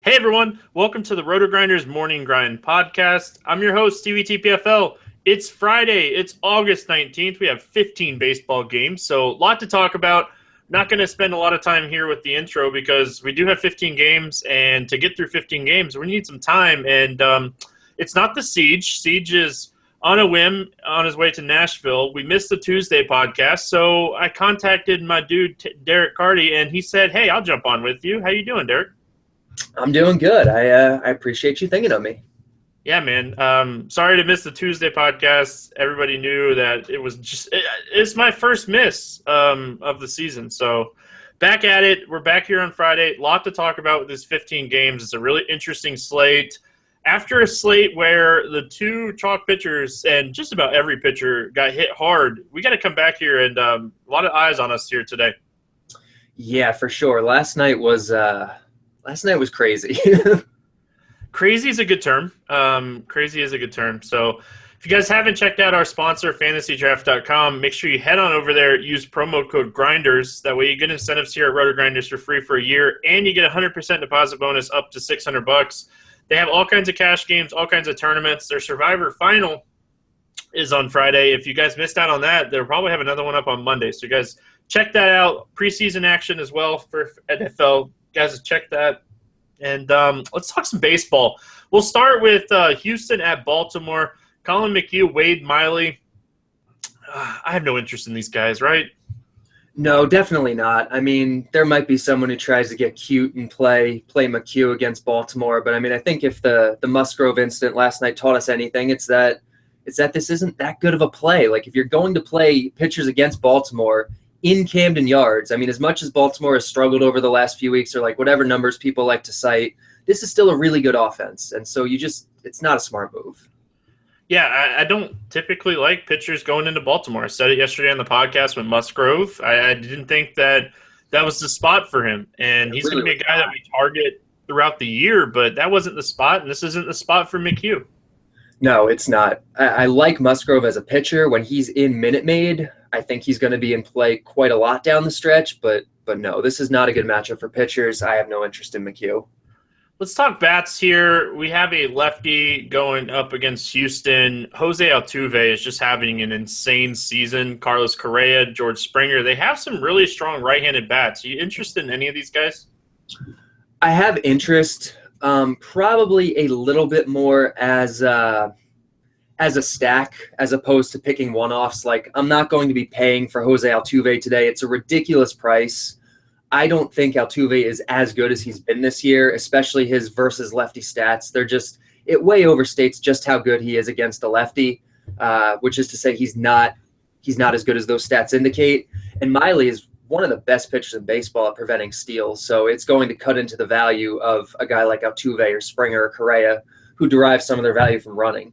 Hey everyone, welcome to the Roto Grinders Morning Grind podcast. I'm your host, Stevie TPFL. It's Friday, it's August 19th. We have 15 baseball games, so a lot to talk about. Not going to spend a lot of time here with the intro because we do have 15 games, and to get through 15 games, we need some time. And it's not the Siege. Siege is on a whim on his way to Nashville. We missed the Tuesday podcast, so I contacted my dude, Derek Carty, and he said, hey, I'll jump on with you. How you doing, Derek? I'm doing good. I appreciate you thinking of me. Yeah, man. Sorry to miss the Tuesday podcast. Everybody knew that it's my first miss of the season. So back at it. We're back here on Friday. A lot to talk about with this 15 games. It's a really interesting slate. After a slate where the two chalk pitchers and just about every pitcher got hit hard, we got to come back here and a lot of eyes on us here today. Yeah, for sure. Last night was crazy. Crazy is a good term. Crazy is a good term. So if you guys haven't checked out our sponsor, fantasydraft.com, make sure you head on over there, use promo code GRINDERS. That way you get incentives here at Roto Grinders for free for a year, and you get a 100% deposit bonus up to $600. They have all kinds of cash games, all kinds of tournaments. Their Survivor Final is on Friday. If you guys missed out on that, they'll probably have another one up on Monday. So you guys check that out. Preseason action as well for NFL. Guys, check that. And let's talk some baseball. We'll start with Houston at Baltimore. Colin McHugh, Wade Miley. I have no interest in these guys, right? No, definitely not. I mean, there might be someone who tries to get cute and play McHugh against Baltimore, but I mean, I think if the Musgrove incident last night taught us anything, it's that this isn't that good of a play. Like, if you're going to play pitchers against Baltimore in Camden Yards, I mean, as much as Baltimore has struggled over the last few weeks, or like whatever numbers people like to cite, this is still a really good offense. And so it's not a smart move. Yeah, I don't typically like pitchers going into Baltimore. I said it yesterday on the podcast with Musgrove. I didn't think that was the spot for him. And he's going to be a guy that we target throughout the year, but that wasn't the spot, and this isn't the spot for McHugh. No, it's not. I like Musgrove as a pitcher. When he's in Minute Maid, I think he's going to be in play quite a lot down the stretch, but no, this is not a good matchup for pitchers. I have no interest in McHugh. Let's talk bats here. We have a lefty going up against Houston. Jose Altuve is just having an insane season. Carlos Correa, George Springer. They have some really strong right-handed bats. Are you interested in any of these guys? I have interest. Probably a little bit more as a stack as opposed to picking one-offs. Like, I'm not going to be paying for Jose Altuve today. It's a ridiculous price. I don't think Altuve is as good as he's been this year, especially his versus lefty stats. It way overstates just how good he is against a lefty, which is to say he's not as good as those stats indicate. And Miley is one of the best pitchers in baseball at preventing steals, so it's going to cut into the value of a guy like Altuve or Springer or Correa, who derive some of their value from running.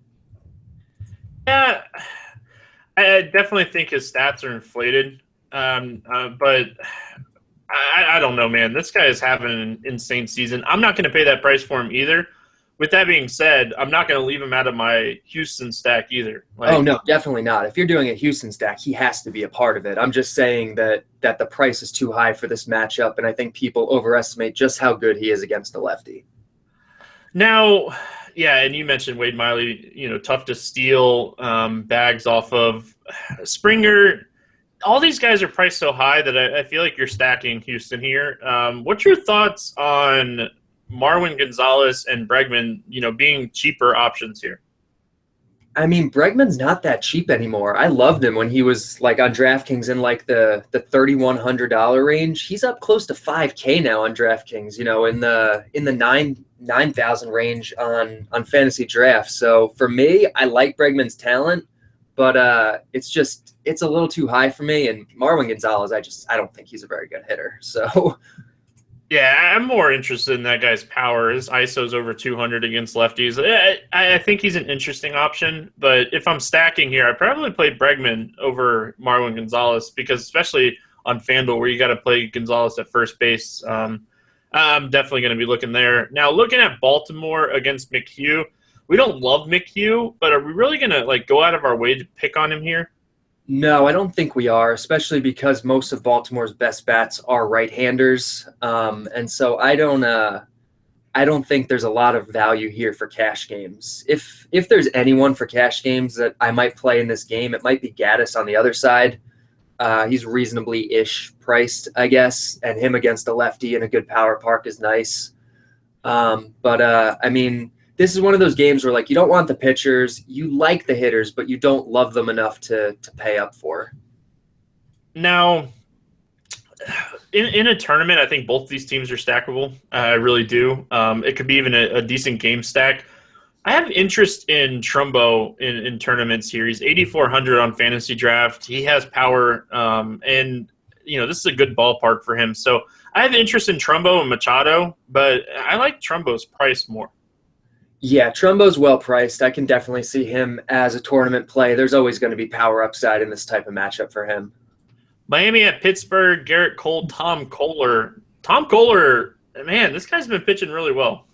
Yeah, I definitely think his stats are inflated, but I don't know, man. This guy is having an insane season. I'm not going to pay that price for him either. With that being said, I'm not going to leave him out of my Houston stack either. Oh, no, definitely not. If you're doing a Houston stack, he has to be a part of it. I'm just saying that the price is too high for this matchup, and I think people overestimate just how good he is against a lefty. Now, yeah, and you mentioned Wade Miley, tough to steal bags off of. Springer, all these guys are priced so high that I feel like you're stacking Houston here. What's your thoughts on Marwin Gonzalez and Bregman, being cheaper options here? I mean, Bregman's not that cheap anymore. I loved him when he was like on DraftKings in like the $3,100 range. He's up close to $5K now on DraftKings, in the 9,000 range on fantasy draft. So for me, I like Bregman's talent, but it's a little too high for me. And Marwin Gonzalez, I don't think he's a very good hitter. So yeah, I'm more interested in that guy's power. His ISO's over 200 against lefties. I think he's an interesting option, but if I'm stacking here, I'd probably play Bregman over Marwin Gonzalez because especially on FanDuel where you got to play Gonzalez at first base, I'm definitely going to be looking there. Now, looking at Baltimore against McHugh, we don't love McHugh, but are we really going to go out of our way to pick on him here? No, I don't think we are, especially because most of Baltimore's best bats are right-handers. And so I don't I don't think there's a lot of value here for cash games. If there's anyone for cash games that I might play in this game, it might be Gaddis on the other side. He's reasonably ish priced, I guess, and him against a lefty in a good power park is nice. I mean, this is one of those games where like you don't want the pitchers, you like the hitters, but you don't love them enough to pay up for. Now, in a tournament, I think both these teams are stackable. I really do. It could be even a decent game stack. I have interest in Trumbo in tournaments here. He's 8,400 on Fantasy Draft. He has power, and this is a good ballpark for him. So I have interest in Trumbo and Machado, but I like Trumbo's price more. Yeah, Trumbo's well priced. I can definitely see him as a tournament play. There's always going to be power upside in this type of matchup for him. Miami at Pittsburgh, Garrett Cole, Tom Kohler. Tom Kohler, man, this guy's been pitching really well.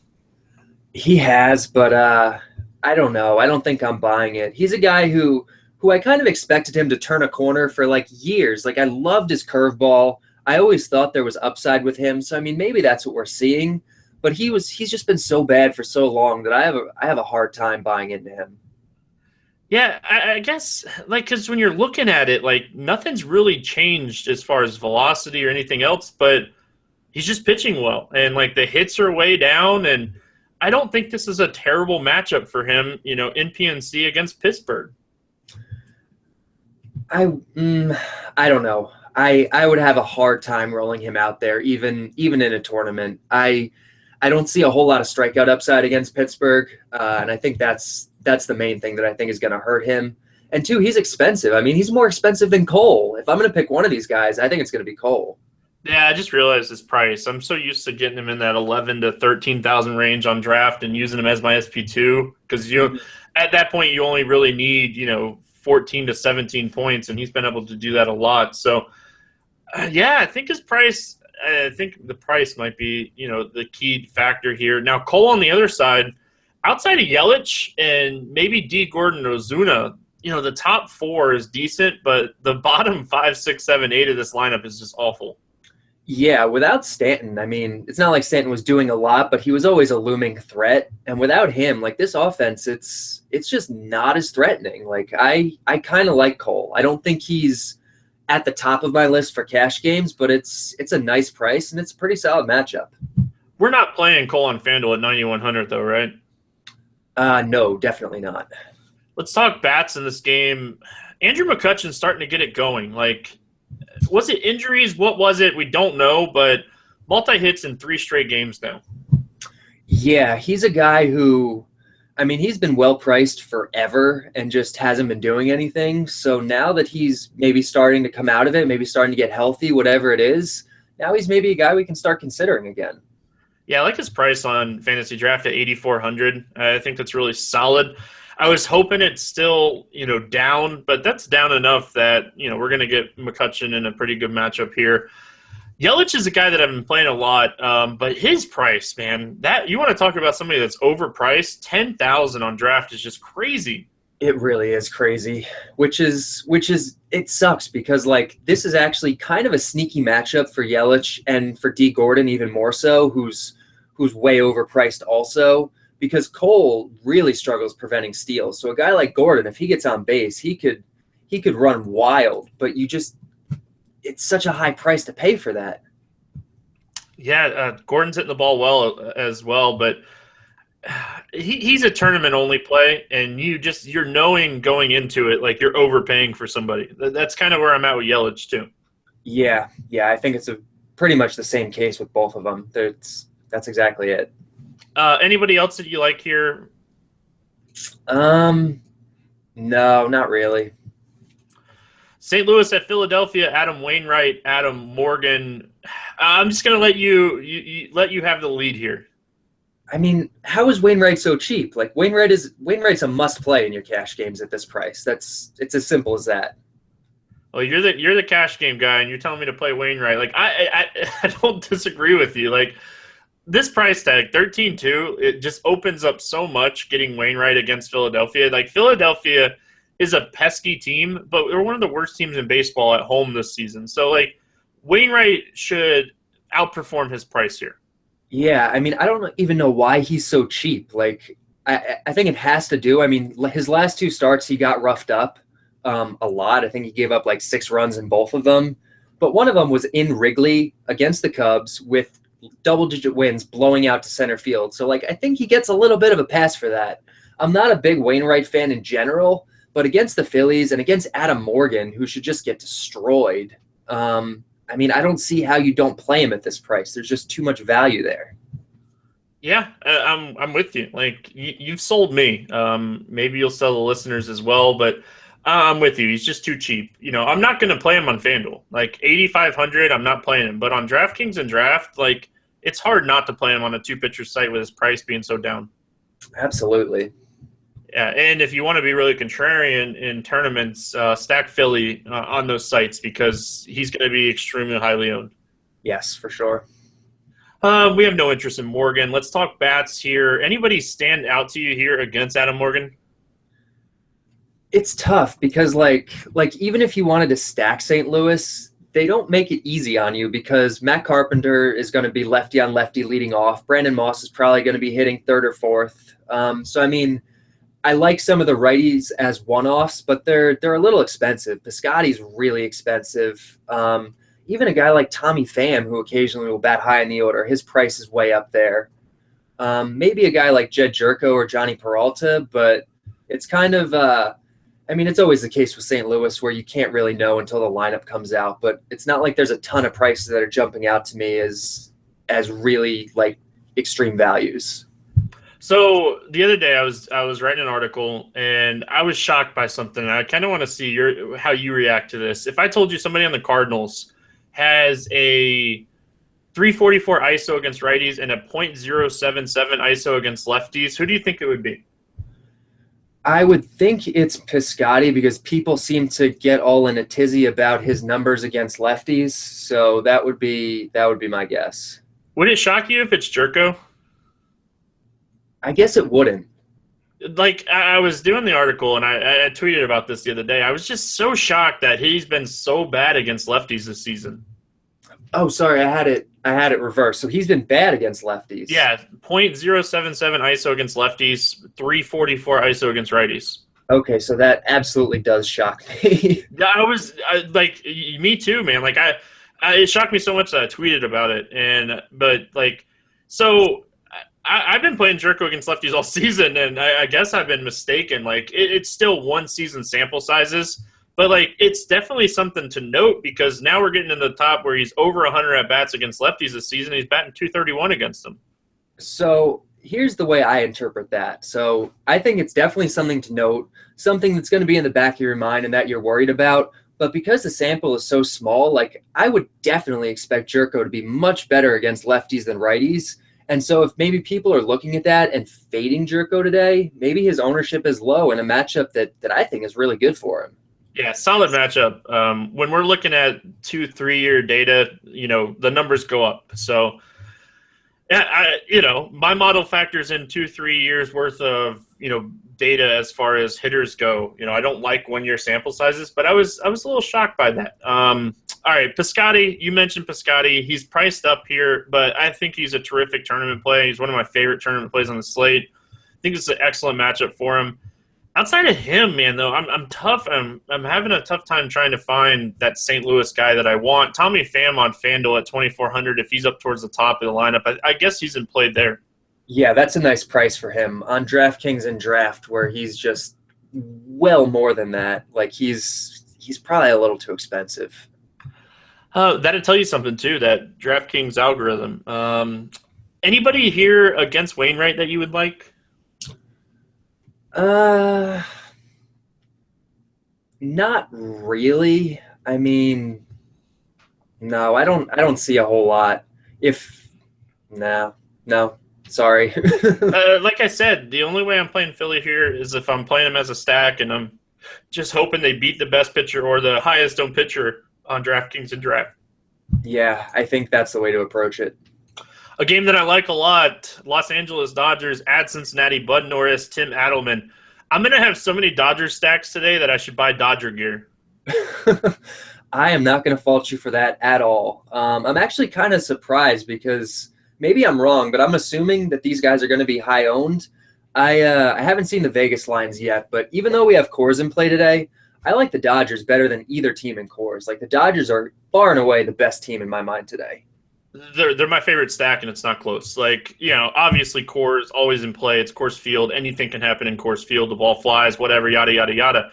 He has, but I don't know. I don't think I'm buying it. He's a guy who I kind of expected him to turn a corner for like years. Like I loved his curveball. I always thought there was upside with him. So I mean, maybe that's what we're seeing. But he's just been so bad for so long that I have a hard time buying into him. Yeah, I guess, like, because when you're looking at it, like, nothing's really changed as far as velocity or anything else, but he's just pitching well. And, like, the hits are way down, and I don't think this is a terrible matchup for him, in PNC against Pittsburgh. I don't know. I would have a hard time rolling him out there, even in a tournament. I don't see a whole lot of strikeout upside against Pittsburgh, and I think that's the main thing that I think is going to hurt him. And two, he's expensive. I mean, he's more expensive than Cole. If I'm going to pick one of these guys, I think it's going to be Cole. Yeah, I just realized his price. I'm so used to getting him in that 11 to 13,000 range on draft and using him as my SP2 because at that point you only really need 14 to 17 points, and he's been able to do that a lot. So yeah, I think his price. I think the price might be the key factor here. Now Cole on the other side, outside of Yelich and maybe D. Gordon Ozuna, the top four is decent, but the bottom 5, 6, 7, 8 of this lineup is just awful. Yeah, without Stanton, I mean, it's not like Stanton was doing a lot, but he was always a looming threat. And without him, like this offense, it's just not as threatening. Like I kind of like Cole. I don't think he's at the top of my list for cash games, but it's a nice price and it's a pretty solid matchup. We're not playing Cole on FanDuel at 9,100 though, right? No, definitely not. Let's talk bats in this game. Andrew McCutchen's starting to get it going. Like, was it injuries? What was it? We don't know, but multi-hits in 3 straight games now. Yeah, he's a guy who, I mean, he's been well-priced forever and just hasn't been doing anything. So now that he's maybe starting to come out of it, maybe starting to get healthy, whatever it is, now he's maybe a guy we can start considering again. Yeah, I like his price on Fantasy Draft at 8,400. I think that's really solid. I was hoping it's still, down, but that's down enough that, we're going to get McCutchen in a pretty good matchup here. Yelich is a guy that I've been playing a lot, but his price, man, that you want to talk about somebody that's overpriced, 10,000 on draft is just crazy. It really is crazy, which is it sucks because like this is actually kind of a sneaky matchup for Yelich and for D. Gordon even more so, who's way overpriced also, because Cole really struggles preventing steals. So a guy like Gordon, if he gets on base, he could run wild, but it's such a high price to pay for that. Yeah, Gordon's hitting the ball well as well, but he's a tournament only play, and you're knowing going into it like you're overpaying for somebody. That's kind of where I'm at with Yelich too. Yeah, I think it's pretty much the same case with both of them. That's exactly it. Anybody else that you like here? No, not really. St. Louis at Philadelphia, Adam Wainwright, Adam Morgan. I'm just going to let you have the lead here. I mean, how is Wainwright so cheap? Like Wainwright's a must play in your cash games at this price. It's as simple as that. Well, you're the cash game guy, and you're telling me to play Wainwright. Like I don't disagree with you. Like this price tag, 13-2, it just opens up so much getting Wainwright against Philadelphia. Like Philadelphia is a pesky team, but they're one of the worst teams in baseball at home this season. So like Wainwright should outperform his price here. Yeah, I mean, I don't even know why he's so cheap. Like, I think it has to do. I mean, his last two starts, he got roughed up a lot. I think he gave up like 6 runs in both of them, but one of them was in Wrigley against the Cubs with double-digit wins, blowing out to center field. So, like, I think he gets a little bit of a pass for that. I'm not a big Wainwright fan in general, but against the Phillies and against Adam Morgan, who should just get destroyed. I mean, I don't see how you don't play him at this price. There's just too much value there. Yeah, I'm with you. Like you've sold me. Maybe you'll sell the listeners as well, but I'm with you. He's just too cheap. I'm not going to play him on FanDuel. Like 8,500, I'm not playing him. But on DraftKings and Draft, like it's hard not to play him on a two-pitcher site with his price being so down. Absolutely. Yeah, and if you want to be really contrarian in tournaments, stack Philly on those sites because he's going to be extremely highly owned. Yes, for sure. We have no interest in Morgan. Let's talk bats here. Anybody stand out to you here against Adam Morgan? It's tough because like even if you wanted to stack St. Louis, they don't make it easy on you because Matt Carpenter is going to be lefty on lefty leading off. Brandon Moss is probably going to be hitting third or fourth. So I mean, I like some of the righties as one-offs, but they're a little expensive. Piscotty's really expensive. Even a guy like Tommy Pham, who occasionally will bat high in the order, his price is way up there. Maybe a guy like Jed Jerko or Johnny Peralta, but it's kind of I mean, it's always the case with St. Louis where you can't really know until the lineup comes out, but it's not like there's a ton of prices that are jumping out to me as really like extreme values. So the other day I was writing an article and I was shocked by something. I kind of want to see how you react to this. If I told you somebody on the Cardinals has a 344 ISO against righties and a .077 ISO against lefties, who do you think it would be? I would think it's Piscotty because people seem to get all in a tizzy about his numbers against lefties. So that would be my guess. Would it shock you if it's Jerko? I guess it wouldn't. Like I was doing the article and I tweeted about this the other day. I was just so shocked that he's been so bad against lefties this season. Oh, sorry, I had it reversed. So he's been bad against lefties. Yeah, .077 ISO against lefties, 344 ISO against righties. Okay, so that absolutely does shock me. Yeah, I was like, me too, man. Like it shocked me so much that I tweeted about it. I've been playing Jerko against lefties all season, and I guess I've been mistaken. Like, it's still one season sample sizes, but, like, it's definitely something to note because now we're getting to the top where he's over 100 at-bats against lefties this season. He's batting .231 against them. So here's the way I interpret that. So I think it's definitely something to note, something that's going to be in the back of your mind and that you're worried about. But because the sample is so small, like, I would definitely expect Jerko to be much better against lefties than righties. And so if maybe people are looking at that and fading Jerko today, maybe his ownership is low in a matchup that I think is really good for him. Yeah, solid matchup. When we're looking at 2-3 year data, the numbers go up. So, my model factors in 2-3 years worth of, data as far as hitters go. I don't like 1 year sample sizes, but I was a little shocked by that. All right, Piscotty, you mentioned Piscotty. He's priced up here, but I think he's a terrific tournament play. He's one of my favorite tournament plays on the slate. I think it's an excellent matchup for him. Outside of him, man, though, I'm tough. I'm having a tough time trying to find that St. Louis guy that I want. Tommy Pham on FanDuel at 2,400. If he's up towards the top of the lineup, I guess he's in play there. Yeah, that's a nice price for him on DraftKings and Draft, where he's just well more than that. Like he's probably a little too expensive. That'll tell you something too. That DraftKings algorithm. Anybody here against Wainwright that you would like? Not really. I mean, no, I don't see a whole lot. No, sorry. Like I said, the only way I'm playing Philly here is if I'm playing them as a stack and I'm just hoping they beat the best pitcher or the highest owned pitcher on DraftKings and Draft. Yeah, I think that's the way to approach it. A game that I like a lot, Los Angeles Dodgers at Cincinnati, Bud Norris, Tim Adelman. I'm going to have so many Dodgers stacks today that I should buy Dodger gear. I am not going to fault you for that at all. I'm actually kind of surprised because Maybe I'm wrong, but I'm assuming that these guys are going to be high owned. I haven't seen the Vegas lines yet, but even though we have Coors in play today, I like the Dodgers better than either team in Coors. Like the Dodgers are far and away the best team in my mind today. They're my favorite stack, and it's not close. Like, obviously Coors always in play. It's Coors Field. Anything can happen in Coors Field. The ball flies, whatever, yada, yada, yada.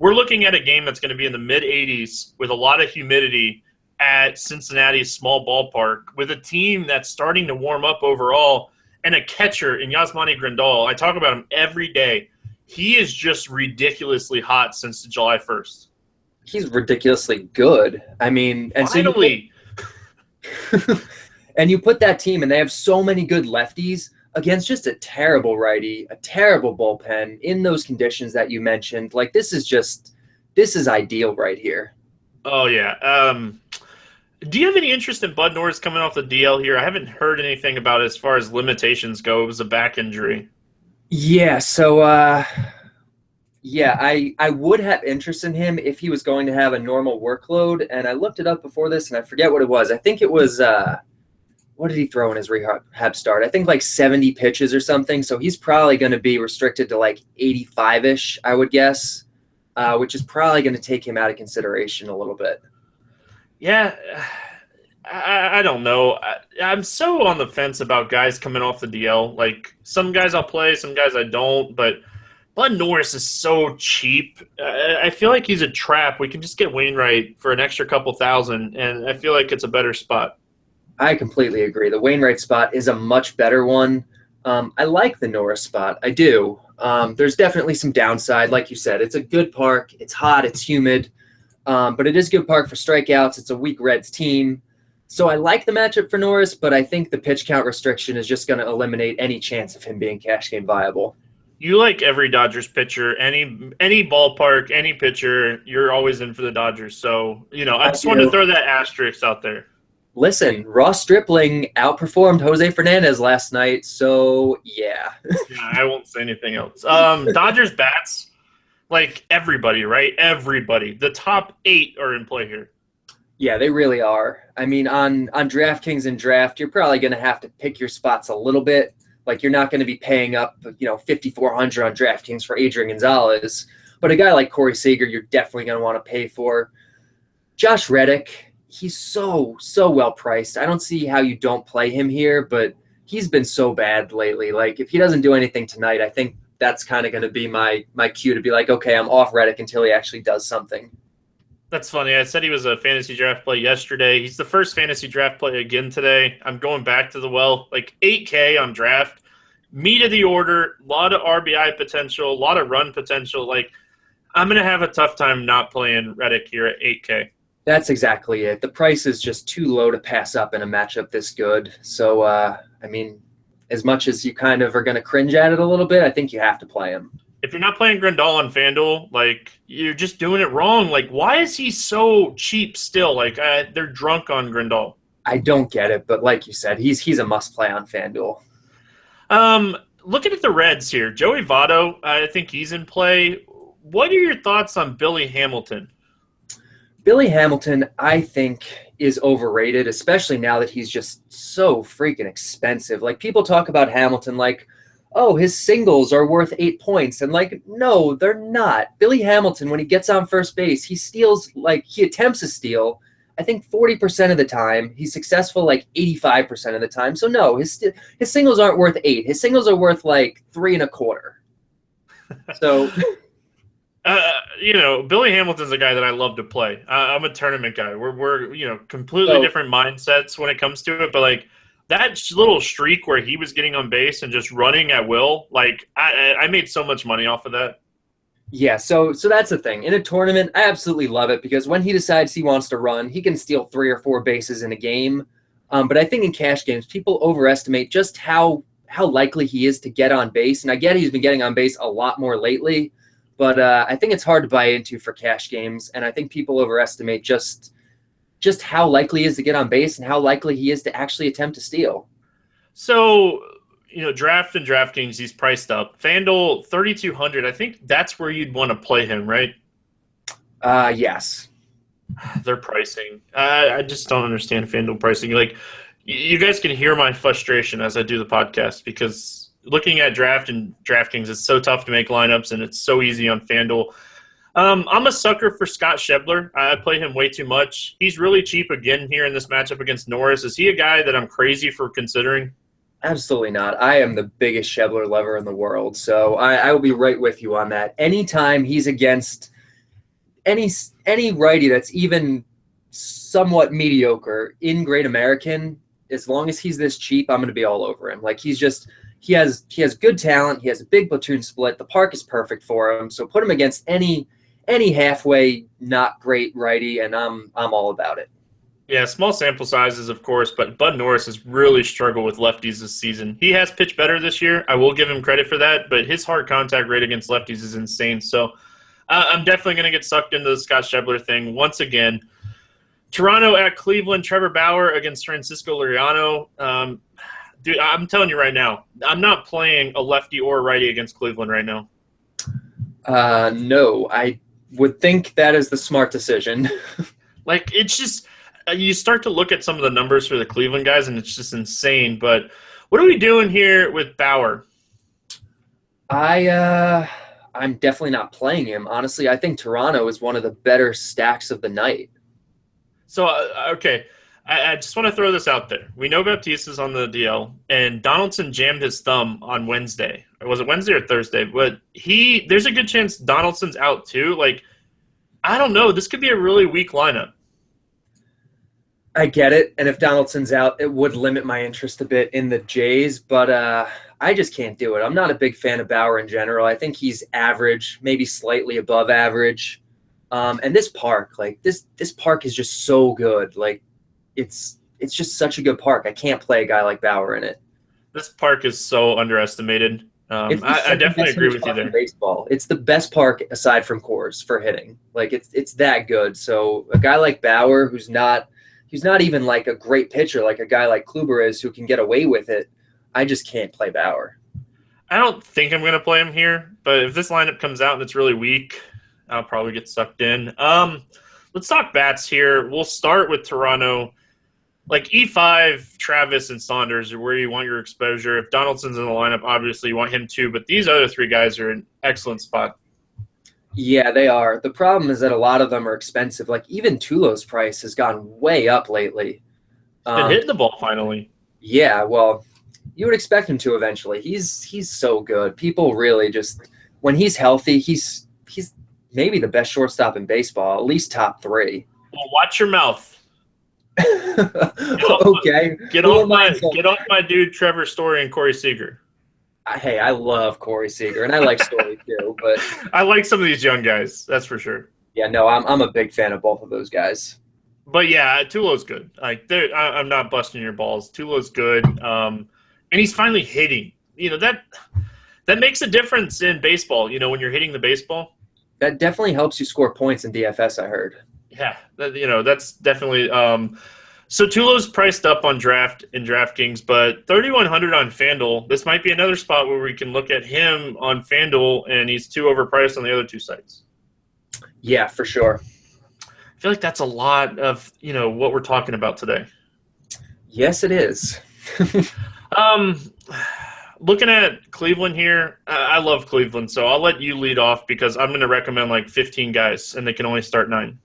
We're looking at a game that's going to be in the mid-80s with a lot of humidity at Cincinnati's small ballpark with a team that's starting to warm up overall and a catcher in Yasmani Grandal. I talk about him every day. He is just ridiculously hot since July 1st. He's ridiculously good. I mean, and finally. And you put that team, and they have so many good lefties against just a terrible righty, a terrible bullpen in those conditions that you mentioned. Like this is ideal right here. Oh yeah. Do you have any interest in Bud Norris coming off the DL here? I haven't heard anything about it as far as limitations go. It was a back injury. Yeah. So, I would have interest in him if he was going to have a normal workload. And I looked it up before this, and I forget what it was. I think it was what did he throw in his rehab start? I think like 70 pitches or something. So he's probably going to be restricted to like 85-ish, I would guess, which is probably going to take him out of consideration a little bit. Yeah, I don't know. I'm so on the fence about guys coming off the DL. Like, some guys I'll play, some guys I don't. But Bud Norris is so cheap. I feel like he's a trap. We can just get Wainwright for an extra couple thousand, and I feel like it's a better spot. I completely agree. The Wainwright spot is a much better one. I like the Norris spot. I do. There's definitely some downside. Like you said, it's a good park. It's hot. It's humid. But it is a good park for strikeouts. It's a weak Reds team. So I like the matchup for Norris, but I think the pitch count restriction is just going to eliminate any chance of him being cash game viable. You like every Dodgers pitcher, any ballpark, any pitcher, you're always in for the Dodgers. So, I just wanted to throw that asterisk out there. Listen, Ross Stripling outperformed Jose Fernandez last night, so yeah. Yeah, I won't say anything else. Dodgers bats, like everybody, right? Everybody. The top 8 are in play here. Yeah, they really are. I mean, on DraftKings and Draft, you're probably going to have to pick your spots a little bit. Like, you're not going to be paying up, $5,400 on DraftKings for Adrian Gonzalez. But a guy like Corey Seager, you're definitely going to want to pay for. Josh Reddick, he's so well priced. I don't see how you don't play him here, but he's been so bad lately. Like, if he doesn't do anything tonight, I think that's kind of going to be my cue to be like, okay, I'm off Reddick until he actually does something. That's funny. I said he was a fantasy draft play yesterday. He's the first fantasy draft play again today. I'm going back to the well. Like 8K on draft. Meat of the order. A lot of RBI potential. A lot of run potential. Like, I'm going to have a tough time not playing Reddick here at 8K. That's exactly it. The price is just too low to pass up in a matchup this good. So, as much as you kind of are going to cringe at it a little bit, I think you have to play him. If you're not playing Grandal on FanDuel, like, you're just doing it wrong. Like, why is he so cheap still? Like, they're drunk on Grandal. I don't get it, but like you said, he's a must-play on FanDuel. Looking at the Reds here, Joey Votto, I think he's in play. What are your thoughts on Billy Hamilton? Billy Hamilton, I think, is overrated, especially now that he's just so freaking expensive. Like, people talk about Hamilton like, oh, his singles are worth 8 points. And like, no, they're not. Billy Hamilton, when he gets on first base, he steals, like, he attempts a steal, I think 40% of the time. He's successful like 85% of the time. So no, his singles aren't worth 8. His singles are worth like 3 1/4. So, Billy Hamilton's a guy that I love to play. I'm a tournament guy. We're completely different mindsets when it comes to it. But like, that little streak where he was getting on base and just running at will, like, I made so much money off of that. Yeah, so that's the thing. In a tournament, I absolutely love it because when he decides he wants to run, he can steal 3 or 4 bases in a game. But I think in cash games, people overestimate just how likely he is to get on base. And I get he's been getting on base a lot more lately, but I think it's hard to buy into for cash games. And I think people overestimate just how likely he is to get on base and how likely he is to actually attempt to steal. So, Draft and DraftKings, he's priced up. FanDuel, 3,200. I think that's where you'd want to play him, right? Yes. Their pricing. I just don't understand FanDuel pricing. Like, You guys can hear my frustration as I do the podcast because looking at draft and DraftKings, it's so tough to make lineups, and it's so easy on FanDuel. I'm a sucker for Scott Schebler. I play him way too much. He's really cheap again here in this matchup against Norris. Is he a guy that I'm crazy for considering? Absolutely not. I am the biggest Schebler lover in the world, so I will be right with you on that. Anytime he's against any righty that's even somewhat mediocre in Great American, as long as he's this cheap, I'm going to be all over him. Like he has good talent. He has a big platoon split. The park is perfect for him. So put him against any halfway not great righty, and I'm all about it. Yeah, small sample sizes, of course, but Bud Norris has really struggled with lefties this season. He has pitched better this year. I will give him credit for that, but his hard contact rate against lefties is insane. So I'm definitely going to get sucked into the Scott Schebler thing once again. Toronto at Cleveland, Trevor Bauer against Francisco Liriano. Dude, I'm telling you right now, I'm not playing a lefty or a righty against Cleveland right now. No, I would think that is the smart decision. Like, it's just you start to look at some of the numbers for the Cleveland guys, and it's just insane. But what are we doing here with Bauer? I'm definitely not playing him. Honestly, I think Toronto is one of the better stacks of the night. So, okay, I just want to throw this out there. We know Baptista's on the DL, and Donaldson jammed his thumb on Wednesday. Or was it Wednesday or Thursday? But there's a good chance Donaldson's out too. Like, I don't know. This could be a really weak lineup. I get it, and if Donaldson's out, it would limit my interest a bit in the Jays, but I just can't do it. I'm not a big fan of Bauer in general. I think he's average, maybe slightly above average. And this park, like this park is just so good. Like it's just such a good park. I can't play a guy like Bauer in it. This park is so underestimated. I definitely agree with you there. Baseball, it's the best park aside from Coors for hitting. Like it's that good. So a guy like Bauer, who's not even like a great pitcher, like a guy like Kluber is, who can get away with it. I just can't play Bauer. I don't think I'm going to play him here, but if this lineup comes out and it's really weak, I'll probably get sucked in. Let's talk bats here. We'll start with Toronto. Like E5, Travis, and Saunders are where you want your exposure. If Donaldson's in the lineup, obviously you want him too, but these other three guys are in an excellent spot. Yeah, they are. The problem is that a lot of them are expensive. Like even Tulo's price has gone way up lately. And hitting the ball finally. Yeah, well, you would expect him to eventually. He's so good. People really just when he's healthy, he's maybe the best shortstop in baseball, at least top 3. Well, watch your mouth. Okay. Get off my dude Trevor Story and Corey Seager. Hey, I love Corey Seager, and I like Story too, but I like some of these young guys, that's for sure. Yeah, no, I'm a big fan of both of those guys. But yeah, Tulo's good. Like, I'm not busting your balls. Tulo's good, and he's finally hitting. You know that makes a difference in baseball. You know, when you're hitting the baseball, that definitely helps you score points in DFS. I heard. Yeah, that's definitely. So Tulo's priced up on DraftKings, but 3,100 on FanDuel. This might be another spot where we can look at him on FanDuel, and he's too overpriced on the other two sites. Yeah, for sure. I feel like that's a lot of what we're talking about today. Yes, it is. Looking at Cleveland here, I love Cleveland, so I'll let you lead off because I'm going to recommend like 15 guys, and they can only start 9.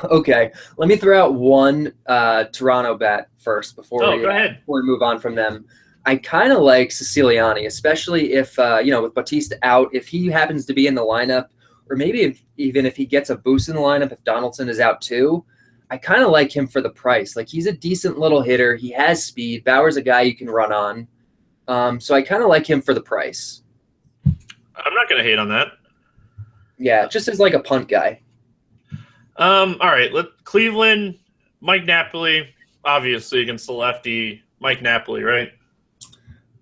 Okay, let me throw out one Toronto bat first before we move on from them. I kind of like Siciliani, especially if with Bautista out, if he happens to be in the lineup, or maybe even if he gets a boost in the lineup if Donaldson is out too. I kind of like him for the price. Like he's a decent little hitter. He has speed. Bauer's a guy you can run on. So I kind of like him for the price. I'm not going to hate on that. Yeah, just as like a punt guy. All right, Cleveland, Mike Napoli, obviously against the lefty, Mike Napoli, right?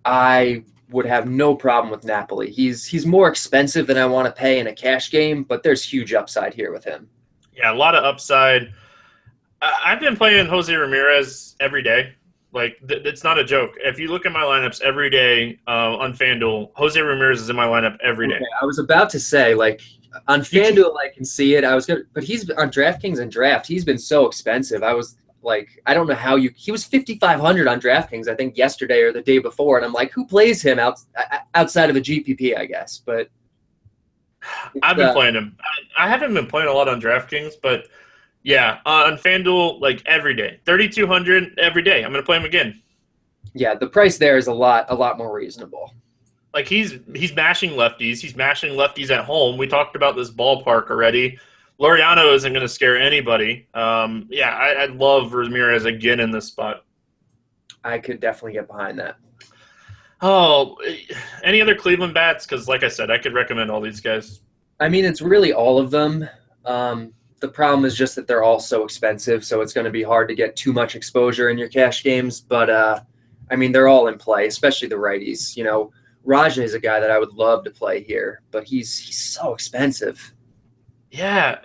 I would have no problem with Napoli. He's more expensive than I want to pay in a cash game, but there's huge upside here with him. Yeah, a lot of upside. I've been playing Jose Ramirez every day. Like, it's not a joke. If you look at my lineups every day on FanDuel, Jose Ramirez is in my lineup every day. Okay, I was about to say, like, on FanDuel, I can see it. But he's on DraftKings and Draft. He's been so expensive. I was Like, I don't know how he was 5,500 on DraftKings, I think yesterday or the day before. And I'm like, who plays him outside of a GPP, I guess. But I've been playing him. I haven't been playing a lot on DraftKings, but yeah, on FanDuel, like every day, 3,200 every day. I'm going to play him again. Yeah, the price there is a lot more reasonable. Like he's mashing lefties. He's mashing lefties at home. We talked about this ballpark already. Laureano isn't going to scare anybody. I'd love Ramirez again in this spot. I could definitely get behind that. Oh, any other Cleveland bats? Because like I said, I could recommend all these guys. I mean, it's really all of them. The problem is just that they're all so expensive, so it's going to be hard to get too much exposure in your cash games. But, I mean, they're all in play, especially the righties. You know, Raja is a guy that I would love to play here, but he's so expensive. Yeah.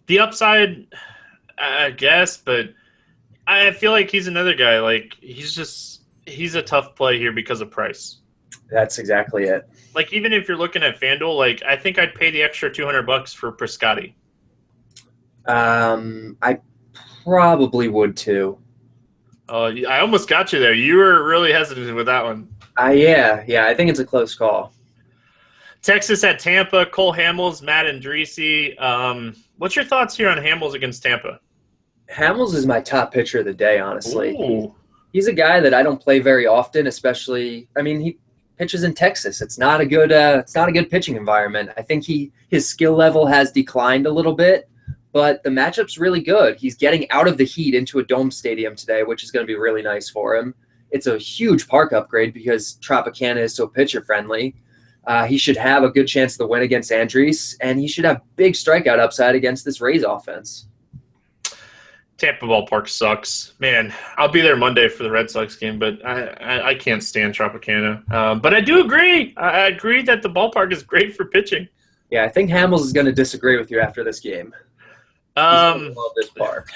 The upside, I guess, but I feel like he's another guy. Like, he's a tough play here because of price. That's exactly it. Like, even if you're looking at FanDuel, like, I think I'd pay the extra $200 for Prescotti. I probably would too. Oh, I almost got you there. You were really hesitant with that one. Yeah, I think it's a close call. Texas at Tampa, Cole Hamels, Matt Andriese. What's your thoughts here on Hamels against Tampa? Hamels is my top pitcher of the day, honestly. Ooh. He's a guy that I don't play very often, especially. I mean, he pitches in Texas. It's not a good pitching environment. I think his skill level has declined a little bit, but the matchup's really good. He's getting out of the heat into a dome stadium today, which is going to be really nice for him. It's a huge park upgrade because Tropicana is so pitcher friendly. He should have a good chance to win against Andriese, and he should have big strikeout upside against this Rays offense. Tampa ballpark sucks. Man, I'll be there Monday for the Red Sox game, but I can't stand Tropicana. But I do agree. I agree that the ballpark is great for pitching. Yeah, I think Hamels is going to disagree with you after this game. He's going to love this park.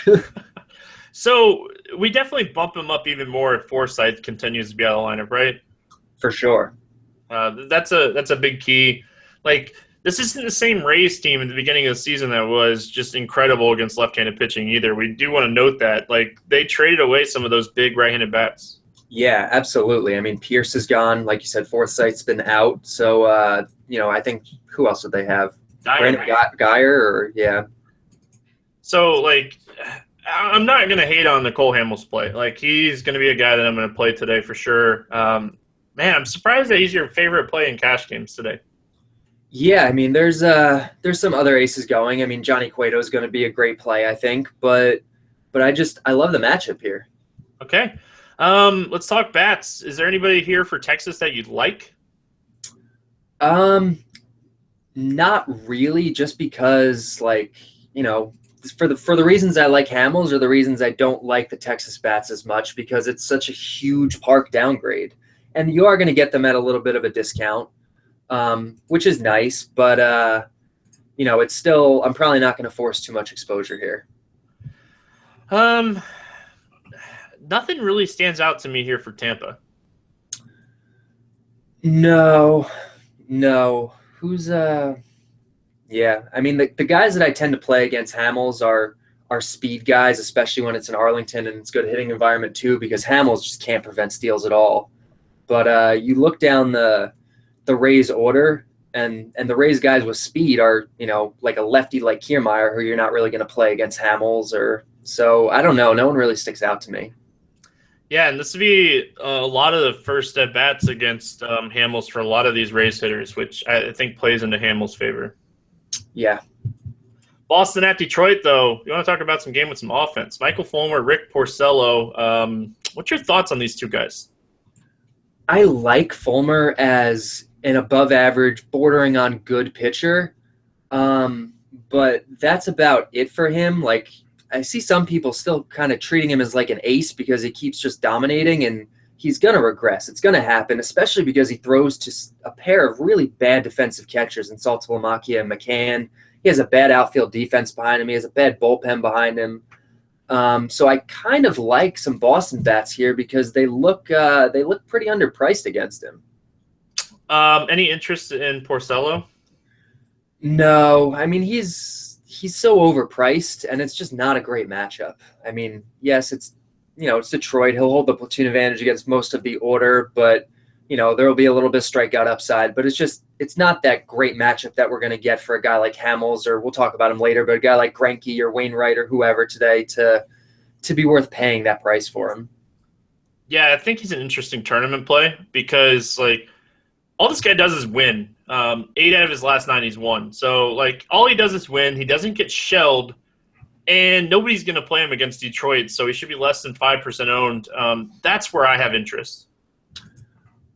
So we definitely bump him up even more if Forsythe continues to be out of the lineup, right? For sure. That's a big key. Like, this isn't the same Rays team at the beginning of the season that was just incredible against left-handed pitching either. We do want to note that. Like, they traded away some of those big right-handed bats. Yeah, absolutely. I mean, Pierce is gone. Like you said, Forsythe's been out. So, I think who else did they have? Brandon Geyer yeah. So, like, I'm not going to hate on Nicole Hamels' play. Like, he's going to be a guy that I'm going to play today for sure. Man, I'm surprised that he's your favorite play in cash games today. Yeah, I mean, there's some other aces going. I mean, Johnny Cueto is going to be a great play, I think, but I love the matchup here. Okay, let's talk bats. Is there anybody here for Texas that you'd like? Not really, just because, like, for the reasons I like Hamels are the reasons I don't like the Texas bats as much, because it's such a huge park downgrade, and you are going to get them at a little bit of a discount. Which is nice, but it's still, I'm probably not going to force too much exposure here. Nothing really stands out to me here for Tampa. No. Who's yeah, I mean, the guys that I tend to play against Hamels are speed guys, especially when it's in Arlington and it's good hitting environment too, because Hamels just can't prevent steals at all. But you look down the Rays order, and the Rays guys with speed are, like a lefty like Kiermaier, who you're not really going to play against Hamels, so I don't know. No one really sticks out to me. Yeah, and this would be a lot of the first at-bats against Hamels for a lot of these Rays hitters, which I think plays into Hamels' favor. Yeah. Boston at Detroit, though. You want to talk about some game with some offense. Michael Fulmer, Rick Porcello. What's your thoughts on these two guys? I like Fulmer as an above-average, bordering on good pitcher, but that's about it for him. Like, I see some people still kind of treating him as like an ace because he keeps just dominating, and he's going to regress. It's going to happen, especially because he throws to a pair of really bad defensive catchers in Saltalamacchia and McCann. He has a bad outfield defense behind him. He has a bad bullpen behind him. So I kind of like some Boston bats here because they look pretty underpriced against him. Any interest in Porcello? No, I mean he's he's so overpriced, and it's just not a great matchup. I mean, yes, it's it's Detroit. He'll hold the platoon advantage against most of the order, but there will be a little bit of strikeout upside. But it's not that great matchup that we're going to get for a guy like Hamels, or we'll talk about him later, but a guy like Greinke or Wainwright or whoever today to be worth paying that price for him. Yeah, I think he's an interesting tournament play because all this guy does is win. 8 out of his last 9 he's won. So all he does is win. He doesn't get shelled, and nobody's going to play him against Detroit. So he should be less than 5% owned. That's where I have interest.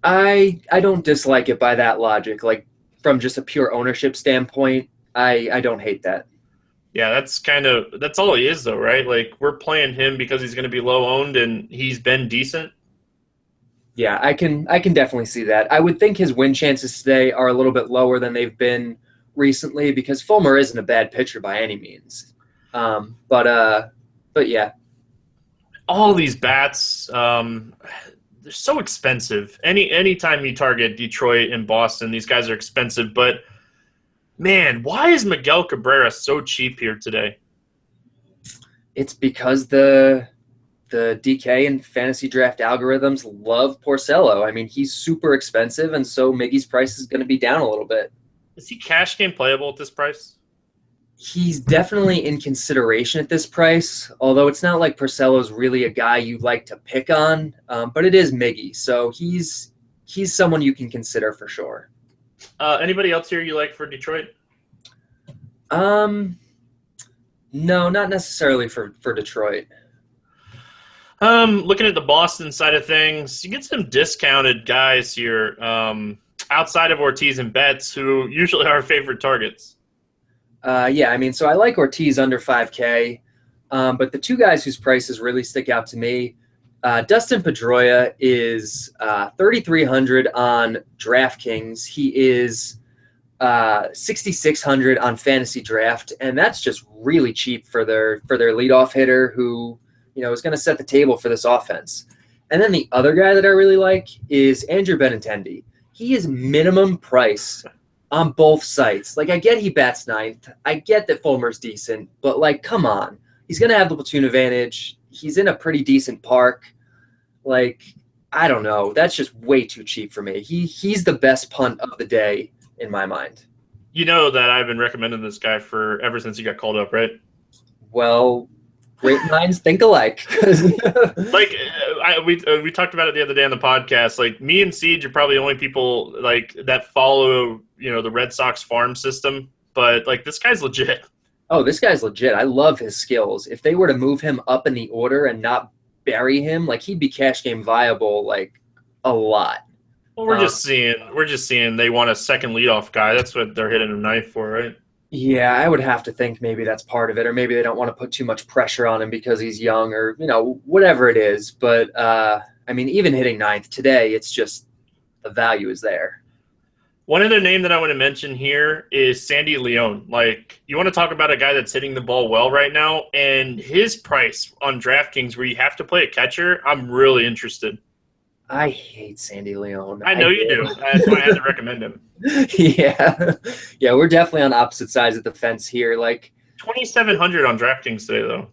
I don't dislike it by that logic. Like from just a pure ownership standpoint, I don't hate that. Yeah, that's all he is though, right? We're playing him because he's going to be low owned and he's been decent. Yeah, I can definitely see that. I would think his win chances today are a little bit lower than they've been recently because Fulmer isn't a bad pitcher by any means. But yeah. All these bats, they're so expensive. Anytime you target Detroit and Boston, these guys are expensive. But man, why is Miguel Cabrera so cheap here today? It's because the DK and fantasy draft algorithms love Porcello. I mean, he's super expensive, and so Miggy's price is going to be down a little bit. Is he cash game playable at this price? He's definitely in consideration at this price, although it's not like Porcello's really a guy you like to pick on, but it is Miggy, so he's someone you can consider for sure. Anybody else here you like for Detroit? No, not necessarily for Detroit. Looking at the Boston side of things, you get some discounted guys here outside of Ortiz and Betts, who usually are our favorite targets. Yeah, I mean, so I like Ortiz under 5K, but the two guys whose prices really stick out to me, Dustin Pedroia is 3,300 on DraftKings. He is 6,600 on Fantasy Draft, and that's just really cheap for their leadoff hitter who is going to set the table for this offense. And then the other guy that I really like is Andrew Benintendi. He is minimum price on both sites. I get he bats ninth. I get that Fulmer's decent, but come on. He's going to have the platoon advantage. He's in a pretty decent park. I don't know. That's just way too cheap for me. He's the best punt of the day in my mind. You know that I've been recommending this guy ever since he got called up, right? Well, great minds think alike. We talked about it the other day on the podcast. Me and Siege are probably the only people that follow the Red Sox farm system, but this guy's legit. Oh, this guy's legit. I love his skills. If they were to move him up in the order and not bury him, he'd be cash game viable a lot. Well, we're just seeing they want a second leadoff guy. That's what they're hitting a knife for, right? Yeah, I would have to think maybe that's part of it, or maybe they don't want to put too much pressure on him because he's young, or whatever it is. But I mean, even hitting ninth today, it's just the value is there. One other name that I want to mention here is Sandy Leon. You want to talk about a guy that's hitting the ball well right now, and his price on DraftKings, where you have to play a catcher, I'm really interested. I hate Sandy Leon. I know you do. That's why I had to recommend him. Yeah, we're definitely on opposite sides of the fence here. 2,700 on DraftKings today, though.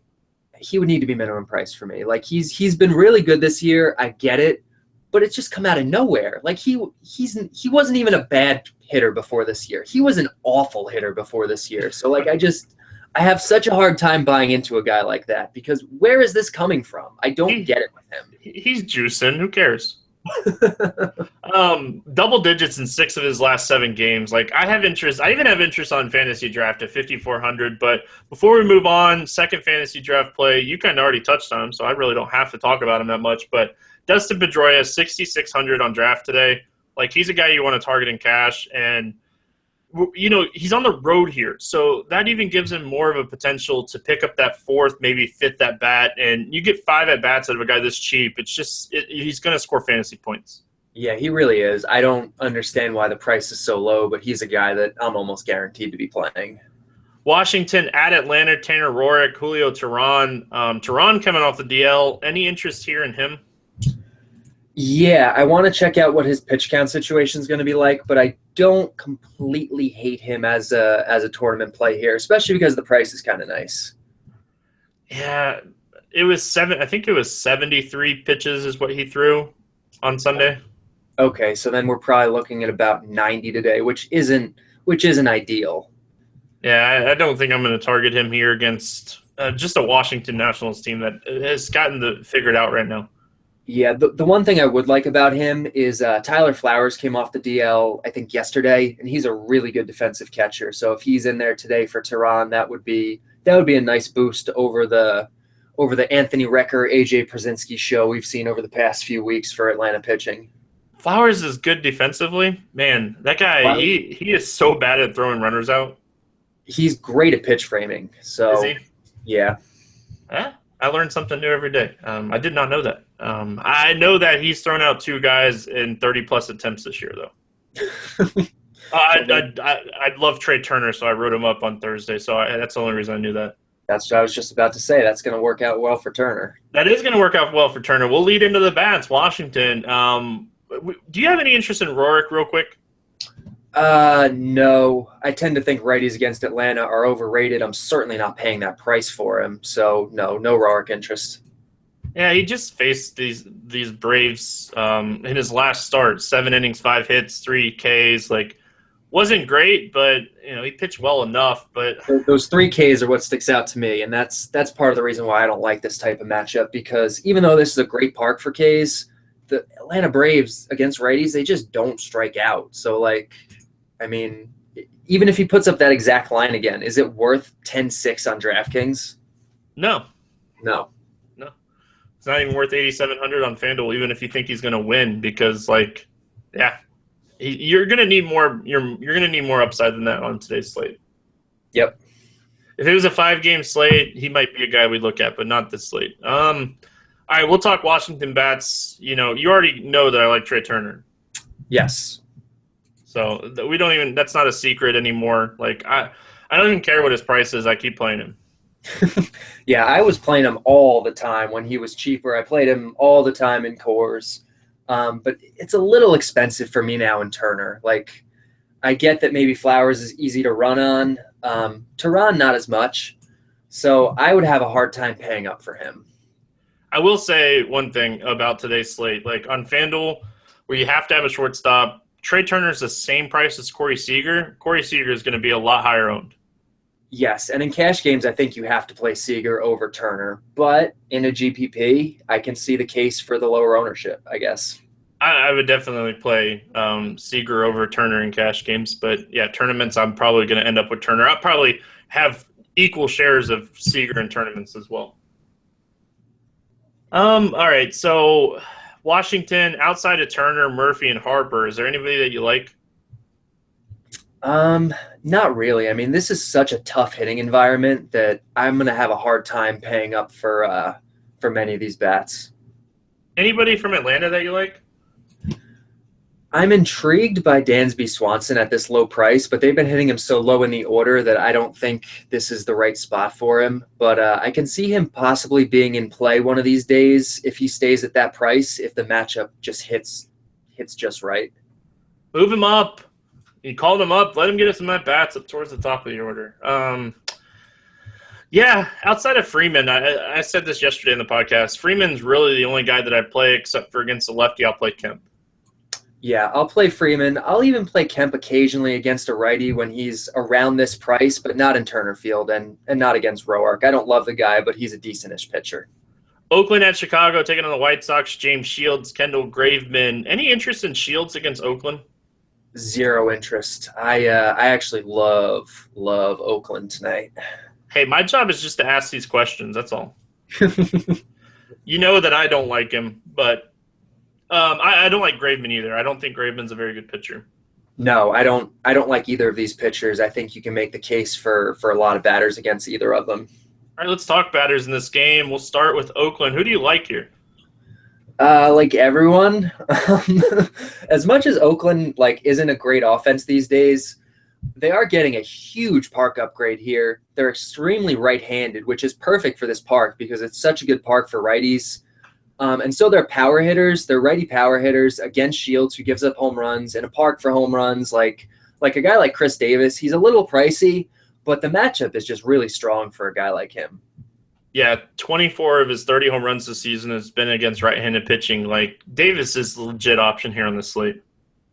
He would need to be minimum price for me. He's been really good this year. I get it, but it's just come out of nowhere. He wasn't even a bad hitter before this year. He was an awful hitter before this year. So I have such a hard time buying into a guy like that because where is this coming from? I don't get it with him. He's juicing. Who cares? Double digits in 6 of his last 7 games. I have interest. I even have interest on Fantasy Draft at 5,400. But before we move on, second Fantasy Draft play, you kind of already touched on him, so I really don't have to talk about him that much. But Dustin Pedroia, 6,600 on draft today. He's a guy you want to target in cash, and he's on the road here, so that even gives him more of a potential to pick up that 4th, maybe 5th at bat, and you get 5 at bats out of a guy this cheap. It's just he's going to score fantasy points. Yeah, he really is. I don't understand why the price is so low, but he's a guy that I'm almost guaranteed to be playing. Washington at Atlanta, Tanner Roark, Julio Teheran. Teheran coming off the DL. Any interest here in him? Yeah, I want to check out what his pitch count situation is going to be like, but I don't completely hate him as a tournament play here, especially because the price is kind of nice. Yeah, it was seven. I think it was 73 pitches is what he threw on Sunday. Okay, so then we're probably looking at about 90 today, which isn't ideal. Yeah, I don't think I'm going to target him here against just a Washington Nationals team that has gotten the figured out right now. Yeah, the one thing I would like about him is Tyler Flowers came off the DL, I think, yesterday, and he's a really good defensive catcher. So if he's in there today for Tehran, that would be a nice boost over the Anthony Recker, AJ Przinsky show we've seen over the past few weeks for Atlanta pitching. Flowers is good defensively. Man, that guy, Wow. he is so bad at throwing runners out. He's great at pitch framing. So Is he? yeah. I learned something new every day. I did not know that. I know that he's thrown out two guys in 30-plus attempts this year, though. I love Trey Turner, so I wrote him up on Thursday. So that's the only reason I knew that. That's what I was just about to say. That's going to work out well for Turner. That is going to work out well for Turner. We'll lead into the bats. Washington. Do you have any interest in Rorik real quick? No. I tend to think righties against Atlanta are overrated. I'm certainly not paying that price for him. So no Rorik interest. Yeah, he just faced these Braves in his last start. 7 innings, 5 hits, 3 Ks. Wasn't great, but he pitched well enough. But Those 3 Ks are what sticks out to me, and that's part of the reason why I don't like this type of matchup, because even though this is a great park for Ks, the Atlanta Braves against righties, they just don't strike out. So, even if he puts up that exact line again, is it worth 10-6 on DraftKings? no, No. it's not even worth 8,700 on FanDuel, even if you think he's going to win, because you're going to need more. You're going to need more upside than that on today's slate. Yep. If it was a 5-game slate, he might be a guy we'd look at, but not this slate. All right, we'll talk Washington bats. You already know that I like Trey Turner. Yes. So we don't even – that's not a secret anymore. I don't even care what his price is. I keep playing him. Yeah, I was playing him all the time when he was cheaper. I played him all the time in cores. But it's a little expensive for me now in Turner. I get that maybe Flowers is easy to run on. Tehran, not as much. So I would have a hard time paying up for him. I will say one thing about today's slate. On FanDuel, where you have to have a shortstop, Trey Turner's the same price as Corey Seager. Corey Seager is going to be a lot higher owned. Yes, and in cash games, I think you have to play Seager over Turner. But in a GPP, I can see the case for the lower ownership, I guess. I would definitely play Seager over Turner in cash games. But, yeah, tournaments, I'm probably going to end up with Turner. I'll probably have equal shares of Seager in tournaments as well. All right, so Washington, outside of Turner, Murphy, and Harper, is there anybody that you like? Not really. This is such a tough hitting environment that I'm going to have a hard time paying up for many of these bats. Anybody from Atlanta that you like? I'm intrigued by Dansby Swanson at this low price, but they've been hitting him so low in the order that I don't think this is the right spot for him. But I can see him possibly being in play one of these days if he stays at that price, if the matchup just hits just right. Move him up. You called him up. Let him get us some at-bats up towards the top of the order. Yeah, outside of Freeman, I said this yesterday in the podcast, Freeman's really the only guy that I play, except for against the lefty, I'll play Kemp. Yeah, I'll play Freeman. I'll even play Kemp occasionally against a righty when he's around this price, but not in Turner Field and not against Roark. I don't love the guy, but he's a decentish pitcher. Oakland at Chicago, taking on the White Sox, James Shields, Kendall Graveman. Any interest in Shields against Oakland? Zero interest. I actually love Oakland tonight. Hey, my job is just to ask these questions. That's all. You know that I don't like him, but I don't like Graveman either. I don't think Graveman's a very good pitcher. No, I don't like either of these pitchers. I think you can make the case for a lot of batters against either of them. All right, let's talk batters in this game. We'll start with Oakland. Who do you like here? Like everyone. As much as Oakland isn't a great offense these days, they are getting a huge park upgrade here. They're extremely right-handed, which is perfect for this park because it's such a good park for righties. And so they're power hitters. They're righty power hitters against Shields, who gives up home runs, in a park for home runs. Like a guy like Chris Davis, he's a little pricey, but the matchup is just really strong for a guy like him. Yeah, 24 of his 30 home runs this season has been against right-handed pitching. Like, Davis is the legit option here on the slate.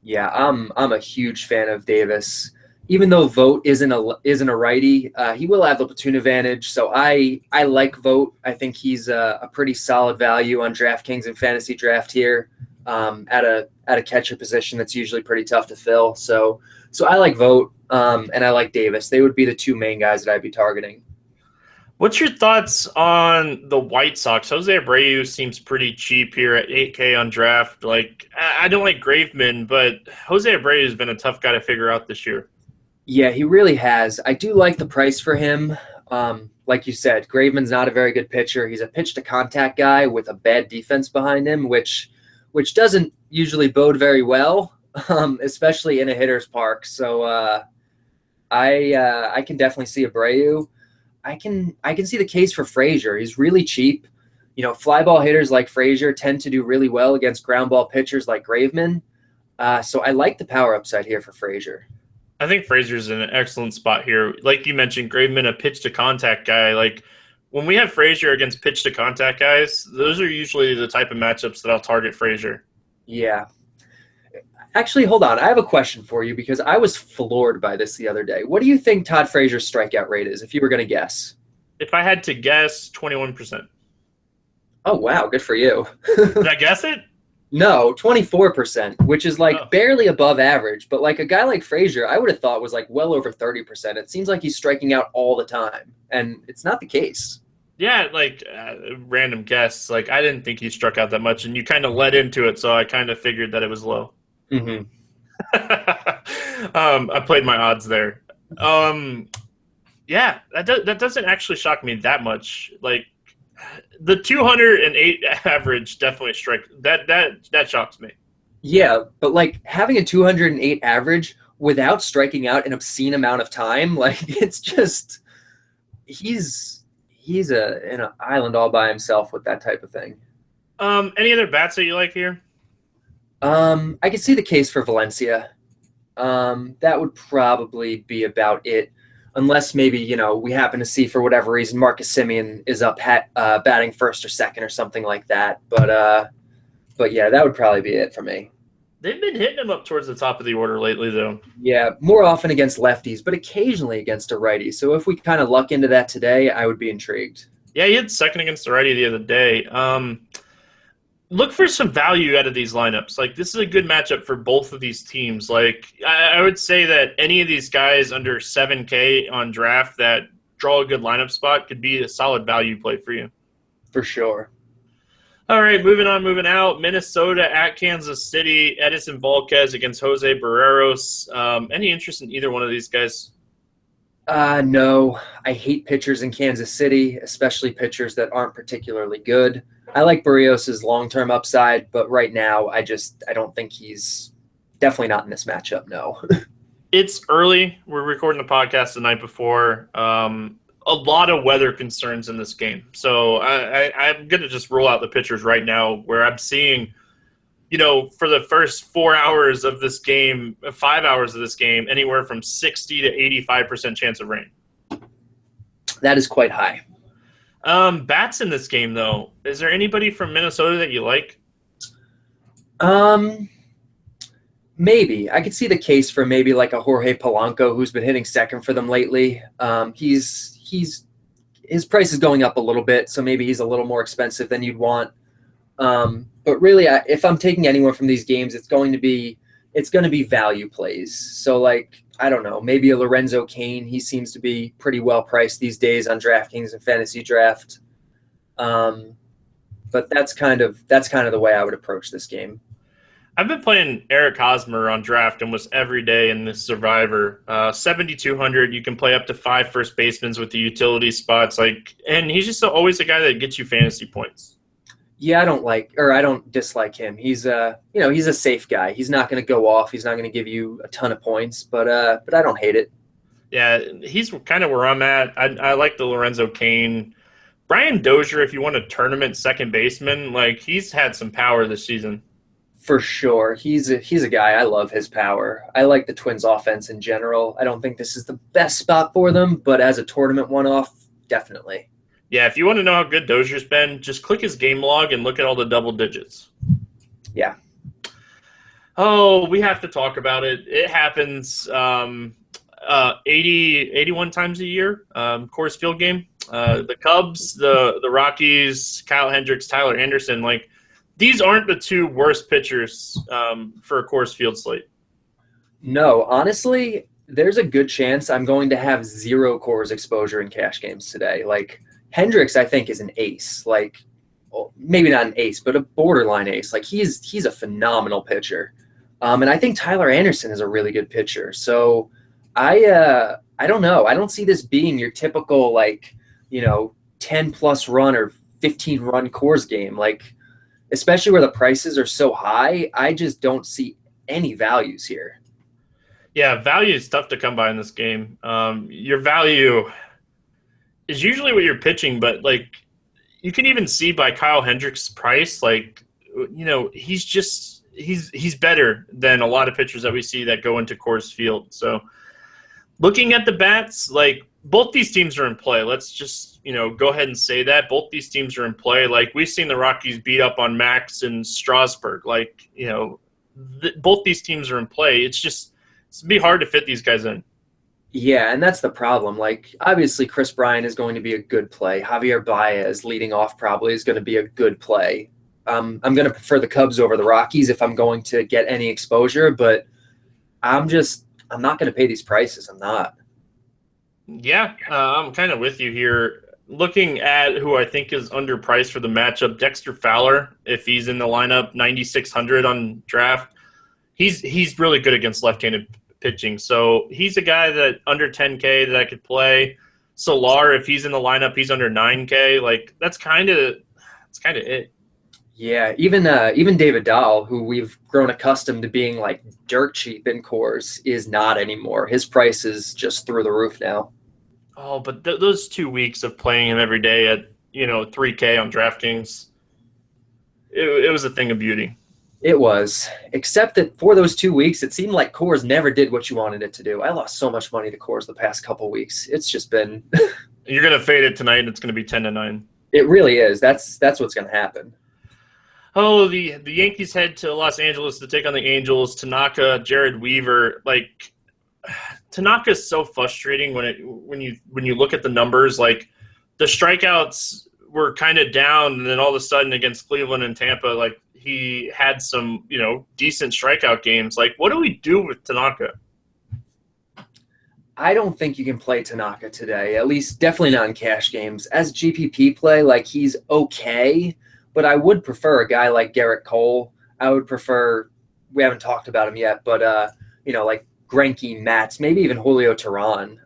Yeah, I'm a huge fan of Davis. Even though Vogt isn't a righty, he will have the platoon advantage. So I like Vogt. I think he's a pretty solid value on DraftKings and fantasy draft here, at a catcher position that's usually pretty tough to fill. So I like Vogt, and I like Davis. They would be the two main guys that I'd be targeting. What's your thoughts on the White Sox? Jose Abreu seems pretty cheap here at $8K on draft. Like, I don't like Graveman, but Jose Abreu has been a tough guy to figure out this year. Yeah, he really has. I do like the price for him. Like you said, Graveman's not a very good pitcher. He's a pitch-to-contact guy with a bad defense behind him, which doesn't usually bode very well, especially in a hitter's park. So I can definitely see Abreu. I can see the case for Frazier. He's really cheap. Fly ball hitters like Frazier tend to do really well against ground ball pitchers like Graveman. So I like the power upside here for Frazier. I think Frazier's in an excellent spot here. Like you mentioned, Graveman, a pitch-to-contact guy. Like, when we have Frazier against pitch-to-contact guys, those are usually the type of matchups that I'll target Frazier. Yeah. Actually, hold on. I have a question for you because I was floored by this the other day. What do you think Todd Frazier's strikeout rate is, if you were going to guess? If I had to guess, 21%. Oh, wow. Good for you. Did I guess it? No, 24%, which is barely above average. But like a guy like Frazier, I would have thought was well over 30%. It seems like he's striking out all the time, and it's not the case. Yeah, random guess. I didn't think he struck out that much, and you kind of led into it, so I kind of figured that it was low. Mm-hmm. I played my odds there. Yeah, that doesn't actually shock me that much. The 208 average definitely that shocks me. Yeah, but having a 208 average without striking out an obscene amount of time, it's just he's in an island all by himself with that type of thing. Any other bats that you like here? I could see the case for Valencia. That would probably be about it. Unless maybe, we happen to see, for whatever reason, Marcus Semien is up batting first or second or something like that. But yeah, that would probably be it for me. They've been hitting him up towards the top of the order lately, though. Yeah, more often against lefties, but occasionally against a righty. So if we kind of luck into that today, I would be intrigued. Yeah, he had second against the righty the other day. Look for some value out of these lineups. This is a good matchup for both of these teams. I would say that any of these guys under 7K on draft that draw a good lineup spot could be a solid value play for you. For sure. All right, moving out. Minnesota at Kansas City. Edison Volquez against Jose Barreros. Any interest in either one of these guys? No. I hate pitchers in Kansas City, especially pitchers that aren't particularly good. I like Barrios' long-term upside, but right now I don't think he's definitely not in this matchup, no. It's early. We're recording the podcast the night before. A lot of weather concerns in this game. So I'm going to just roll out the pitchers right now where I'm seeing, for the first 4 hours of this game, 5 hours of this game, anywhere from 60 to 85% chance of rain. That is quite high. Bats in this game, though. Is there anybody from Minnesota that you like? Maybe. I could see the case for maybe a Jorge Polanco who's been hitting second for them lately. His price is going up a little bit, so maybe he's a little more expensive than you'd want. But really, if I'm taking anyone from these games, it's going to be value plays. So I don't know, maybe a Lorenzo Cain. He seems to be pretty well priced these days on DraftKings and Fantasy Draft. But that's kind of the way I would approach this game. I've been playing Eric Hosmer on draft almost every day in this Survivor. 7,200, you can play up to 5 first basemen with the utility spots. And he's just always a guy that gets you fantasy points. Yeah, I don't dislike him. He's he's a safe guy. He's not going to go off. He's not going to give you a ton of points, but I don't hate it. Yeah, he's kind of where I'm at. I like the Lorenzo Cain Brian Dozier, if you want a tournament second baseman, like he's had some power this season. For sure. He's a guy. I love his power. I like the Twins offense in general. I don't think this is the best spot for them, but as a tournament one-off, definitely. Yeah, if you want to know how good Dozier's been, just click his game log and look at all the double digits. Yeah. Oh, we have to talk about it. It happens 81 times a year, Coors Field game. The Cubs, the Rockies, Kyle Hendricks, Tyler Anderson, like these aren't the two worst pitchers for a Coors Field slate. No, honestly, there's a good chance I'm going to have zero Coors exposure in cash games today. Like Hendricks, I think, is an ace. Like, well, maybe not an ace, but a borderline ace. Like he's a phenomenal pitcher. And I think Tyler Anderson is a really good pitcher. So I don't know. I don't see this being your typical 10+ run or 15 run Coors game. Like, especially where the prices are so high, I just don't see any values here. Yeah, value is tough to come by in this game. Your value is usually what you're pitching, but like you can even see by Kyle Hendricks' price, like he's better than a lot of pitchers that we see that go into Coors Field. So looking at the bats, like both these teams are in play. Let's just, go ahead and say that. Both these teams are in play. Like we've seen the Rockies beat up on Max and Strasburg. Like, both these teams are in play. It's be hard to fit these guys in. Yeah, and that's the problem. Like, obviously, Chris Bryant is going to be a good play. Javier Baez leading off probably is going to be a good play. I'm going to prefer the Cubs over the Rockies if I'm going to get any exposure, but I'm not going to pay these prices. I'm not. Yeah, I'm kind of with you here. Looking at who I think is underpriced for the matchup, Dexter Fowler, if he's in the lineup, 9,600 on draft. He's really good against left-handed pitching. So he's a guy that under 10K that I could play. Solar, if he's in the lineup, he's under 9K. Like that's kind of it. Yeah, even David Dahl, who we've grown accustomed to being like dirt cheap in Coors, is not anymore. His price is just through the roof now. Oh, but those 2 weeks of playing him every day at 3K on DraftKings, it was a thing of beauty. It was, except that for those 2 weeks, it seemed like Coors never did what you wanted it to do. I lost so much money to Coors the past couple weeks. It's just been. You're gonna fade it tonight, and it's gonna be 10-9. It really is. That's what's gonna happen. Oh, the Yankees head to Los Angeles to take on the Angels. Tanaka, Jared Weaver. Like Tanaka is so frustrating when you look at the numbers. Like the strikeouts were kind of down, and then all of a sudden against Cleveland and Tampa, like he had some decent strikeout games. Like what do we do with Tanaka? I don't think you can play Tanaka today. At least, definitely not in cash games. As GPP play, like he's okay. But I would prefer a guy like Garrett Cole. I would prefer, we haven't talked about him yet, but, like Greinke, Matz, maybe even Julio Teheran.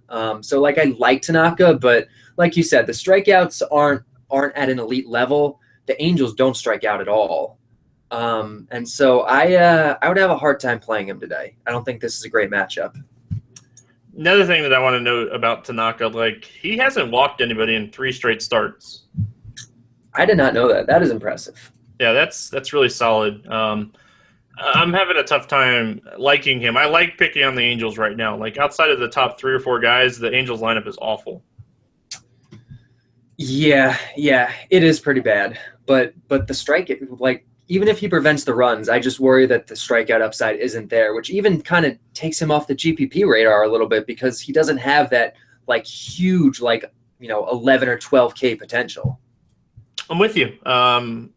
So, like, I like Tanaka, but like you said, the strikeouts aren't at an elite level. The Angels don't strike out at all. And so I would have a hard time playing him today. I don't think this is a great matchup. Another thing that I want to note about Tanaka, like, he hasn't walked anybody in 3 straight starts. I did not know that. That is impressive. Yeah, that's really solid. I'm having a tough time liking him. I like picking on the Angels right now. Like outside of the top 3 or 4 guys, the Angels lineup is awful. Yeah, it is pretty bad. But the strike, like even if he prevents the runs, I just worry that the strikeout upside isn't there, which even kind of takes him off the GPP radar a little bit because he doesn't have that like huge 11 or 12K potential. I'm with you. I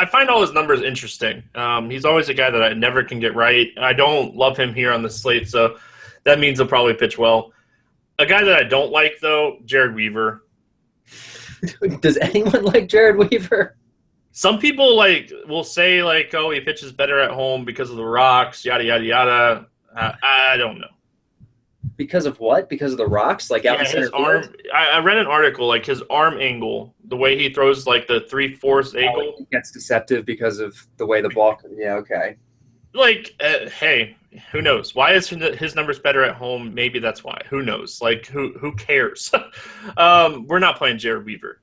find all his numbers interesting. He's always a guy that I never can get right. I don't love him here on the slate, so that means he'll probably pitch well. A guy that I don't like, though, Jared Weaver. Does anyone like Jared Weaver? Some people will say oh, he pitches better at home because of the rocks, yada yada yada. I don't know. Because of what? Because of the rocks? Like out in center his arm. I read an article, like his arm angle, the way he throws like the 3/4 angle. It gets deceptive because of the way the ball. Yeah, okay. Like, hey, who knows? Why is his numbers better at home? Maybe that's why. Who knows? Like, who cares? We're not playing Jared Weaver.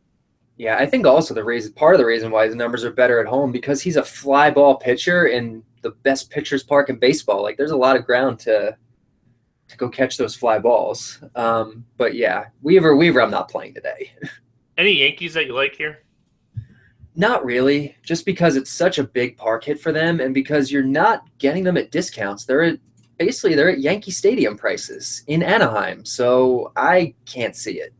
Yeah, I think also part of the reason why his numbers are better at home because he's a fly ball pitcher in the best pitcher's park in baseball. Like, there's a lot of ground to go catch those fly balls. But yeah, Weaver, I'm not playing today. Any Yankees that you like here? Not really, just because it's such a big park hit for them, and because you're not getting them at discounts. They're at Yankee Stadium prices in Anaheim, so I can't see it.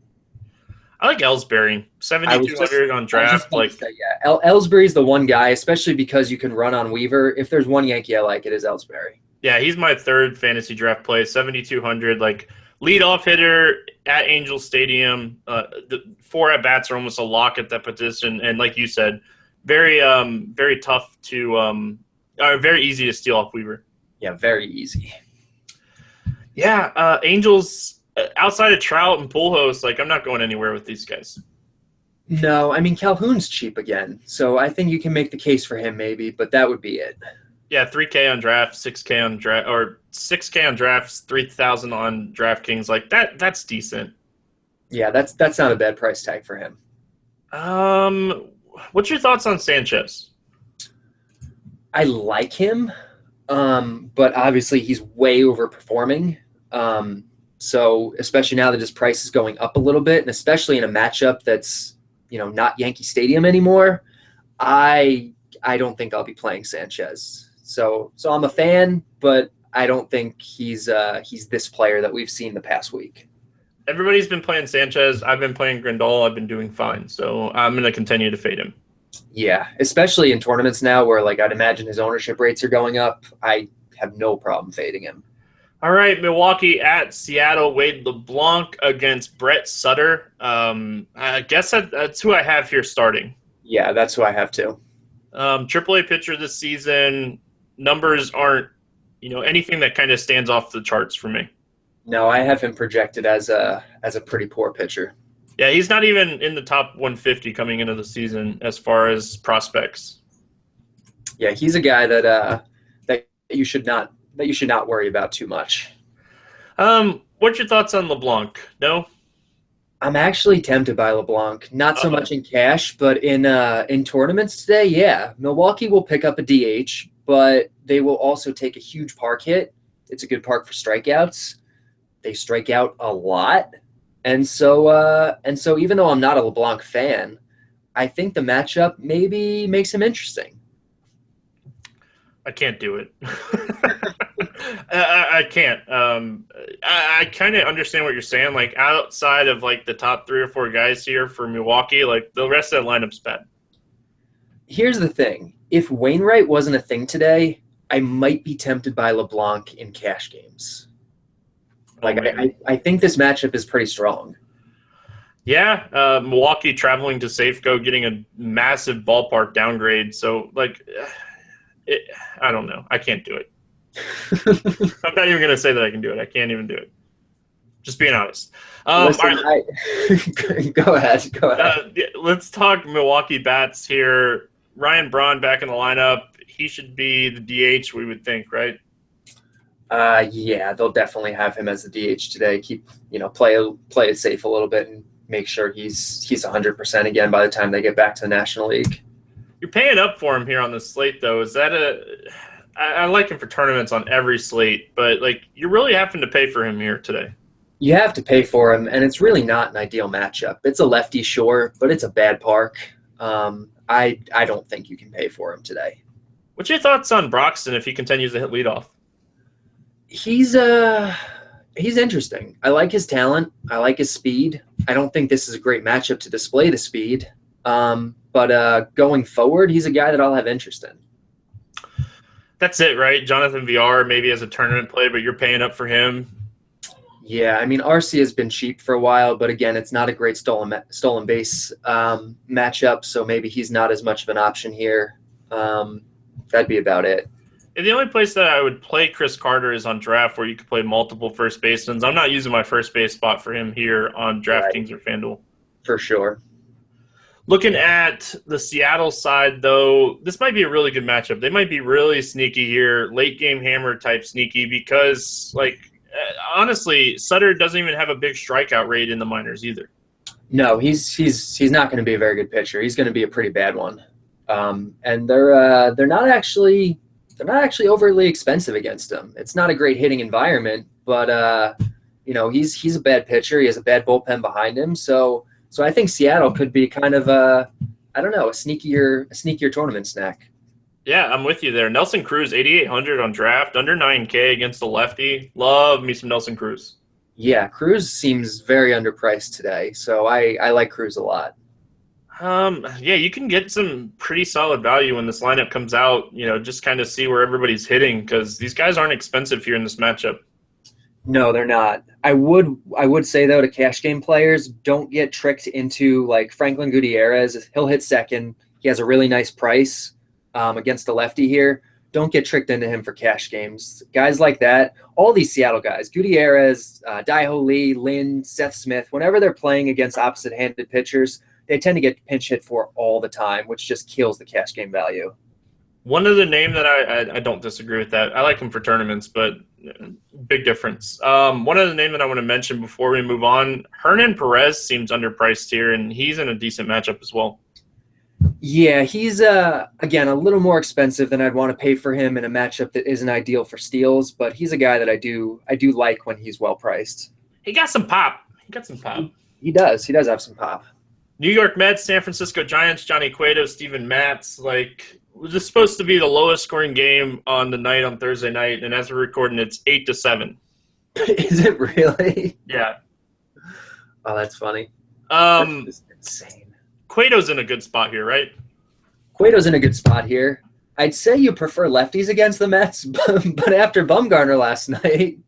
I like Ellsbury, 7,200 on draft. Like, yeah, Ellsbury's the one guy, especially because you can run on Weaver. If there's one Yankee I like, it is Ellsbury. Yeah, he's my third fantasy draft play, 7,200. Like, leadoff hitter at Angel Stadium. The 4 at bats are almost a lock at that position, and like you said, very tough to very easy to steal off Weaver. Yeah, very easy. Yeah, Angels outside of Trout and Pujols, like, I'm not going anywhere with these guys. No, I mean Calhoun's cheap again, so I think you can make the case for him maybe, but that would be it. Yeah, 3K on draft, 6K on draft, or 6K on drafts, 3,000 on DraftKings. Like that's decent. Yeah, that's not a bad price tag for him. What's your thoughts on Sanchez? I like him, but obviously he's way overperforming. So especially now that his price is going up a little bit, and especially in a matchup that's not Yankee Stadium anymore, I don't think I'll be playing Sanchez. So I'm a fan, but I don't think he's this player that we've seen the past week. Everybody's been playing Sanchez. I've been playing Grandal. I've been doing fine. So I'm going to continue to fade him. Yeah, especially in tournaments now where, like, I'd imagine his ownership rates are going up. I have no problem fading him. All right, Milwaukee at Seattle. Wade LeBlanc against Brett Sutter. I guess that's who I have here starting. Yeah, that's who I have too. AAA pitcher this season. Numbers aren't, anything that kind of stands off the charts for me. No, I have him projected as a pretty poor pitcher. Yeah, he's not even in the top 150 coming into the season as far as prospects. Yeah, he's a guy that you should not worry about too much. What's your thoughts on LeBlanc? No? I'm actually tempted by LeBlanc. Not so much in cash, but in tournaments today, yeah. Milwaukee will pick up a DH, but they will also take a huge park hit. It's a good park for strikeouts. They strike out a lot. And so even though I'm not a LeBlanc fan, I think the matchup maybe makes him interesting. I can't do it. I can't. I kind of understand what you're saying. Like, outside of, like, the top 3 or 4 guys here for Milwaukee, like, the rest of that lineup's bad. Here's the thing. If Wainwright wasn't a thing today, I might be tempted by LeBlanc in cash games. Like, I think this matchup is pretty strong. Yeah, Milwaukee traveling to Safeco, getting a massive ballpark downgrade. So, like, I don't know. I can't do it. I'm not even going to say that I can do it. I can't even do it. Just being honest. Listen, go ahead. Let's talk Milwaukee bats here. Ryan Braun back in the lineup. He should be the DH, we would think, right? Yeah, they'll definitely have him as the DH today. Play it safe a little bit and make sure he's 100% again by the time they get back to the National League. You're paying up for him here on the slate, though. Is that I like him for tournaments on every slate, but, like, you're really having to pay for him here today. You have to pay for him, and it's really not an ideal matchup. It's a lefty, sure, but it's a bad park. I don't think you can pay for him today. What's your thoughts on Broxton if he continues to hit leadoff? He's interesting. I like his talent. I like his speed. I don't think this is a great matchup to display the speed. But going forward, he's a guy that I'll have interest in. That's it, right? Jonathan VR maybe as a tournament play, but you're paying up for him. Yeah, I mean, RC has been cheap for a while, but again, it's not a great stolen base matchup, so maybe he's not as much of an option here. That'd be about it. And the only place that I would play Chris Carter is on draft, where you could play multiple first basemen. I'm not using my first base spot for him here on DraftKings or FanDuel. For sure. Looking at the Seattle side, though, this might be a really good matchup. They might be really sneaky here, late game hammer type sneaky, because, honestly, Sutter doesn't even have a big strikeout rate in the minors either. No, he's not going to be a very good pitcher. He's going to be a pretty bad one. And they're not actually overly expensive against him. It's not a great hitting environment, but he's a bad pitcher. He has a bad bullpen behind him, so I think Seattle could be kind of a sneakier tournament snack. Yeah, I'm with you there. Nelson Cruz, 8,800 on draft, under 9K against a lefty. Love me some Nelson Cruz. Yeah, Cruz seems very underpriced today, so I like Cruz a lot. Yeah, you can get some pretty solid value when this lineup comes out. Just kind of see where everybody's hitting, because these guys aren't expensive here in this matchup. No, they're not. I would say, though, to cash game players, don't get tricked into like Franklin Gutierrez. He'll hit second. He has a really nice price against a lefty here. Don't get tricked into him for cash games. Guys like that, all these Seattle guys, Gutierrez, Daiho Lee, Lynn, Seth Smith, whenever they're playing against opposite-handed pitchers, they tend to get pinch hit for all the time, which just kills the cash game value. One other name that I don't disagree with that. I like him for tournaments, but big difference. One other name that I want to mention before we move on, Hernan Perez seems underpriced here, and he's in a decent matchup as well. Yeah, he's, again, a little more expensive than I'd want to pay for him in a matchup that isn't ideal for steals, but he's a guy that I do like when he's well-priced. He got some pop. He does have some pop. New York Mets, San Francisco Giants, Johnny Cueto, Steven Matz. This is supposed to be the lowest scoring game on the night on Thursday night, and as we're recording, it's 8-7. Is it really? Yeah. Oh, that's funny. That's insane. Cueto's in a good spot here, right? Cueto's in a good spot here. I'd say you prefer lefties against the Mets, but after Bumgarner last night,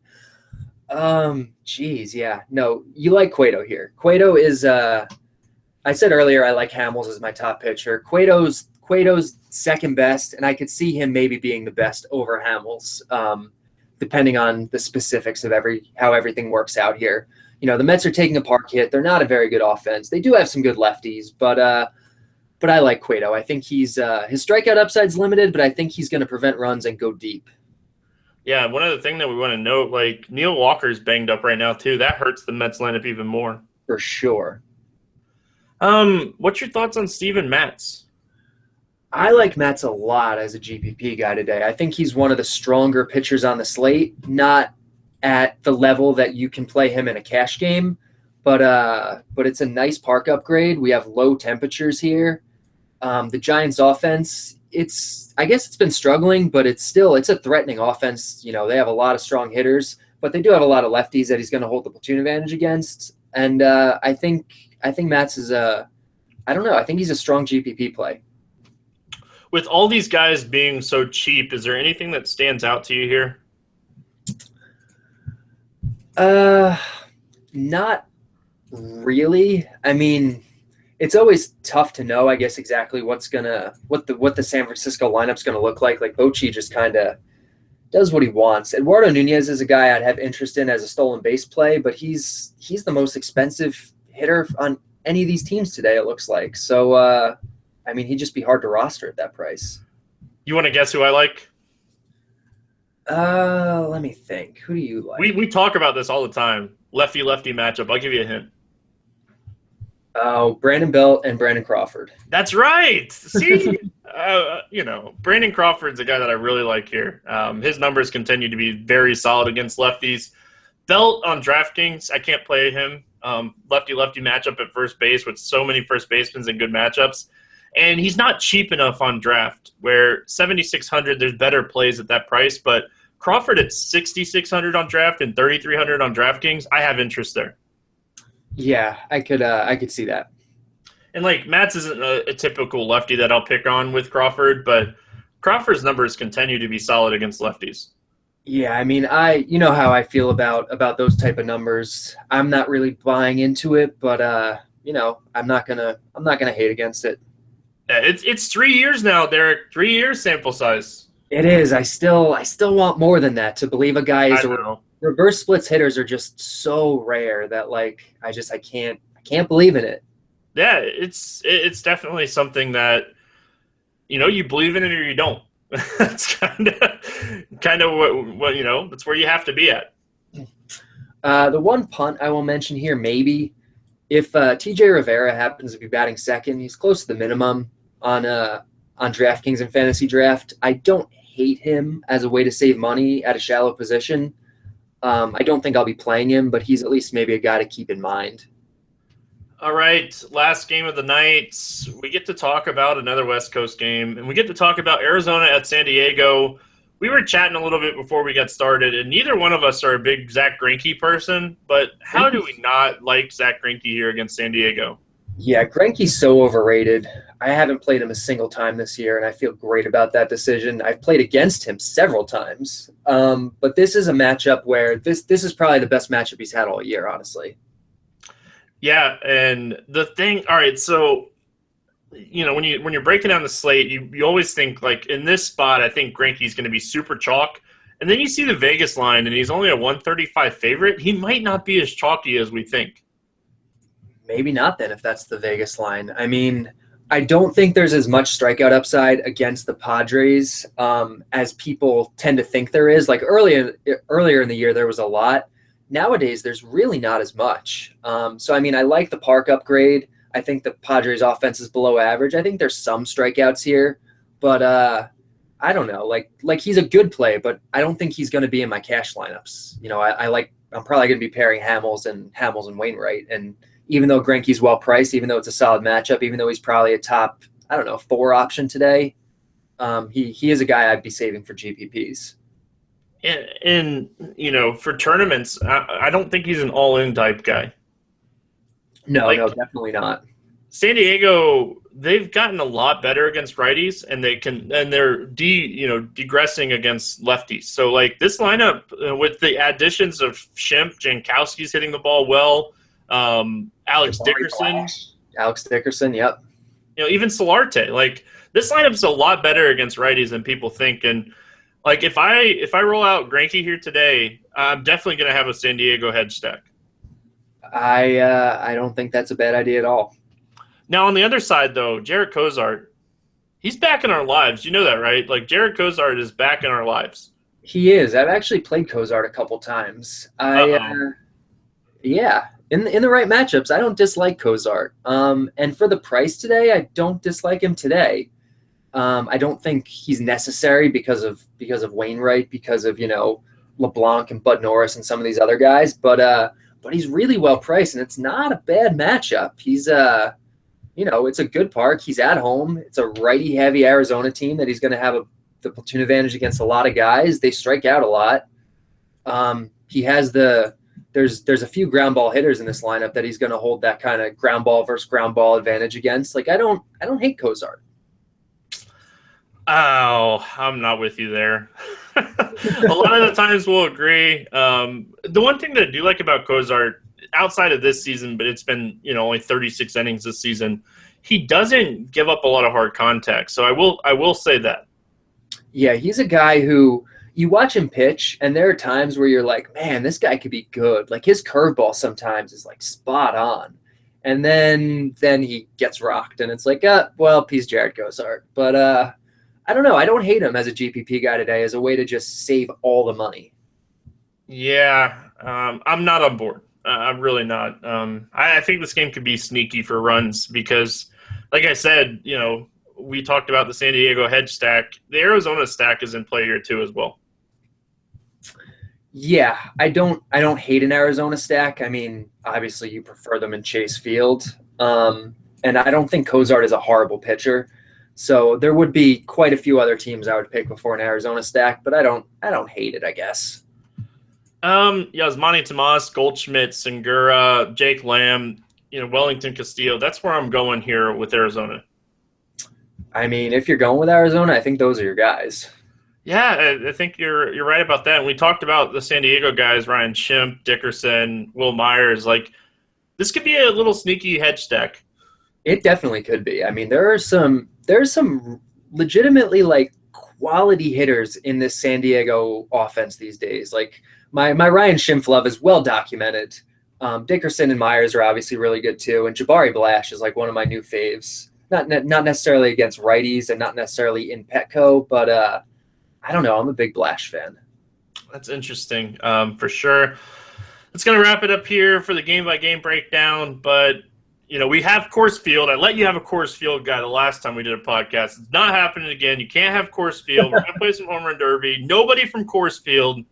yeah. No, you like Cueto here. Cueto is, I said earlier I like Hamels as my top pitcher. Cueto's second best, and I could see him maybe being the best over Hamels, depending on the specifics of how everything works out here. The Mets are taking a park hit. They're not a very good offense. They do have some good lefties, but I like Cueto. I think his strikeout upside's limited, but I think he's going to prevent runs and go deep. Yeah, one other thing that we want to note, Neil Walker's banged up right now too. That hurts the Mets lineup even more. For sure. What's your thoughts on Steven Matz? I like Matz a lot as a GPP guy today. I think he's one of the stronger pitchers on the slate, not at the level that you can play him in a cash game, but it's a nice park upgrade. We have low temperatures here. The Giants offense, I guess it's been struggling, but it's a threatening offense. They have a lot of strong hitters, but they do have a lot of lefties that he's going to hold the platoon advantage against. And I think Matz is I think he's a strong GPP play. With all these guys being so cheap, is there anything that stands out to you here? Not really. I mean, it's always tough to know, I guess, exactly what the San Francisco lineup's gonna look like. Like Bochy just kind of does what he wants. Eduardo Nunez is a guy I'd have interest in as a stolen base play, but he's the most expensive hitter on any of these teams today, it looks like. So, he'd just be hard to roster at that price. You want to guess who I like? Let me think. Who do you like? We talk about this all the time. Lefty-lefty matchup. I'll give you a hint. Oh, Brandon Belt and Brandon Crawford. That's right. See, Brandon Crawford's a guy that I really like here. His numbers continue to be very solid against lefties. Belt on DraftKings, I can't play him. Lefty-lefty matchup at first base with so many first basemen and good matchups. And he's not cheap enough on draft, where 7,600, there's better plays at that price. But Crawford at 6,600 on draft and 3,300 on DraftKings, I have interest there. Yeah, I could see that. And Matz isn't a typical lefty that I'll pick on with Crawford, but Crawford's numbers continue to be solid against lefties. Yeah, you know how I feel about those type of numbers. I'm not really buying into it, but I'm not gonna hate against it. Yeah, it's 3 years now, Derek. 3 years sample size. It is. I still want more than that to believe a guy is reverse splits hitters are just so rare that I can't believe in it. Yeah, it's definitely something that you believe in it or you don't. That's kind of what that's where you have to be at. The one punt I will mention here, maybe if TJ Rivera happens to be batting second, he's close to the minimum on DraftKings and Fantasy Draft. I don't hate him as a way to save money at a shallow position. I don't think I'll be playing him, but he's at least maybe a guy to keep in mind. All right, last game of the night. We get to talk about another West Coast game, and we get to talk about Arizona at San Diego. We were chatting a little bit before we got started, and neither one of us are a big Zach Greinke person, but how do we not like Zach Greinke here against San Diego? Yeah, Greinke's so overrated. I haven't played him a single time this year, and I feel great about that decision. I've played against him several times, but this is a matchup where this is probably the best matchup he's had all year, honestly. Yeah, and the thing, all right, so when you're breaking down the slate, you always think like in this spot, I think Greinke's going to be super chalk, and then you see the Vegas line, and he's only a 135 favorite. He might not be as chalky as we think. Maybe not then if that's the Vegas line. I mean, I don't think there's as much strikeout upside against the Padres as people tend to think there is. Like earlier in the year, there was a lot. Nowadays, there's really not as much. So, I mean, I like the park upgrade. I think the Padres' offense is below average. I think there's some strikeouts here, but I don't know. Like he's a good play, but I don't think he's going to be in my cash lineups. I'm probably going to be pairing Hamels and Wainwright. And even though Greinke's well priced, even though it's a solid matchup, even though he's probably a top, 4 option today, he is a guy I'd be saving for GPPs. And for tournaments, I don't think he's an all-in type guy. No, definitely not. San Diego, they've gotten a lot better against righties, and they're degressing against lefties. So like this lineup with the additions of Schimpf, Jankowski's hitting the ball well, Alex Dickerson, yep. Even Solarte. Like this lineup's a lot better against righties than people think, and like if I roll out Greinke here today, I'm definitely going to have a San Diego hedge stack. I don't think that's a bad idea at all. Now on the other side though, Jarred Cozart, he's back in our lives. You know that, right? Like Jarred Cozart is back in our lives. He is. I've actually played Cozart a couple times. Yeah. In the right matchups, I don't dislike Cozart. And for the price today, I don't dislike him today. I don't think he's necessary because of Wainwright, because of LeBlanc and Bud Norris and some of these other guys, but he's really well priced, and it's not a bad matchup. He's it's a good park. He's at home. It's a righty heavy Arizona team that he's going to have the platoon advantage against a lot of guys. They strike out a lot. He has there's a few ground ball hitters in this lineup that he's going to hold that kind of ground ball versus ground ball advantage against. Like I don't hate Cozart. Oh, I'm not with you there. A lot of the times we'll agree. The one thing that I do like about Cozart, outside of this season, but it's been only 36 innings this season, he doesn't give up a lot of hard contact. So I will say that. Yeah, he's a guy who you watch him pitch, and there are times where you're like, man, this guy could be good. Like his curveball sometimes is like spot on. And then he gets rocked, and it's like, he's Jarred Cozart. But I don't know. I don't hate him as a GPP guy today as a way to just save all the money. Yeah, I'm not on board. I'm really not. I think this game could be sneaky for runs because, like I said, we talked about the San Diego hedge stack. The Arizona stack is in play here too as well. Yeah, I don't hate an Arizona stack. I mean, obviously you prefer them in Chase Field, and I don't think Cozart is a horrible pitcher. So there would be quite a few other teams I would pick before an Arizona stack, but I don't hate it, I guess. Yasmani Tomas, Goldschmidt, Segura, Jake Lamb, Wellington Castillo. That's where I'm going here with Arizona. I mean, if you're going with Arizona, I think those are your guys. Yeah, I think you're right about that. And we talked about the San Diego guys, Ryan Schimpf, Dickerson, Will Myers. Like, this could be a little sneaky hedge stack. It definitely could be. I mean, there's some legitimately like quality hitters in this San Diego offense these days. Like my Ryan Schimpf love is well documented. Dickerson and Myers are obviously really good too, and Jabari Blash is like one of my new faves. Not necessarily against righties and not necessarily in Petco, but I don't know. I'm a big Blash fan. That's interesting, for sure. It's going to wrap it up here for the game-by-game breakdown, but we have Coors Field. I let you have a Coors Field guy the last time we did a podcast. It's not happening again. You can't have Coors Field. We're going to play some home run derby. Nobody from Coors Field.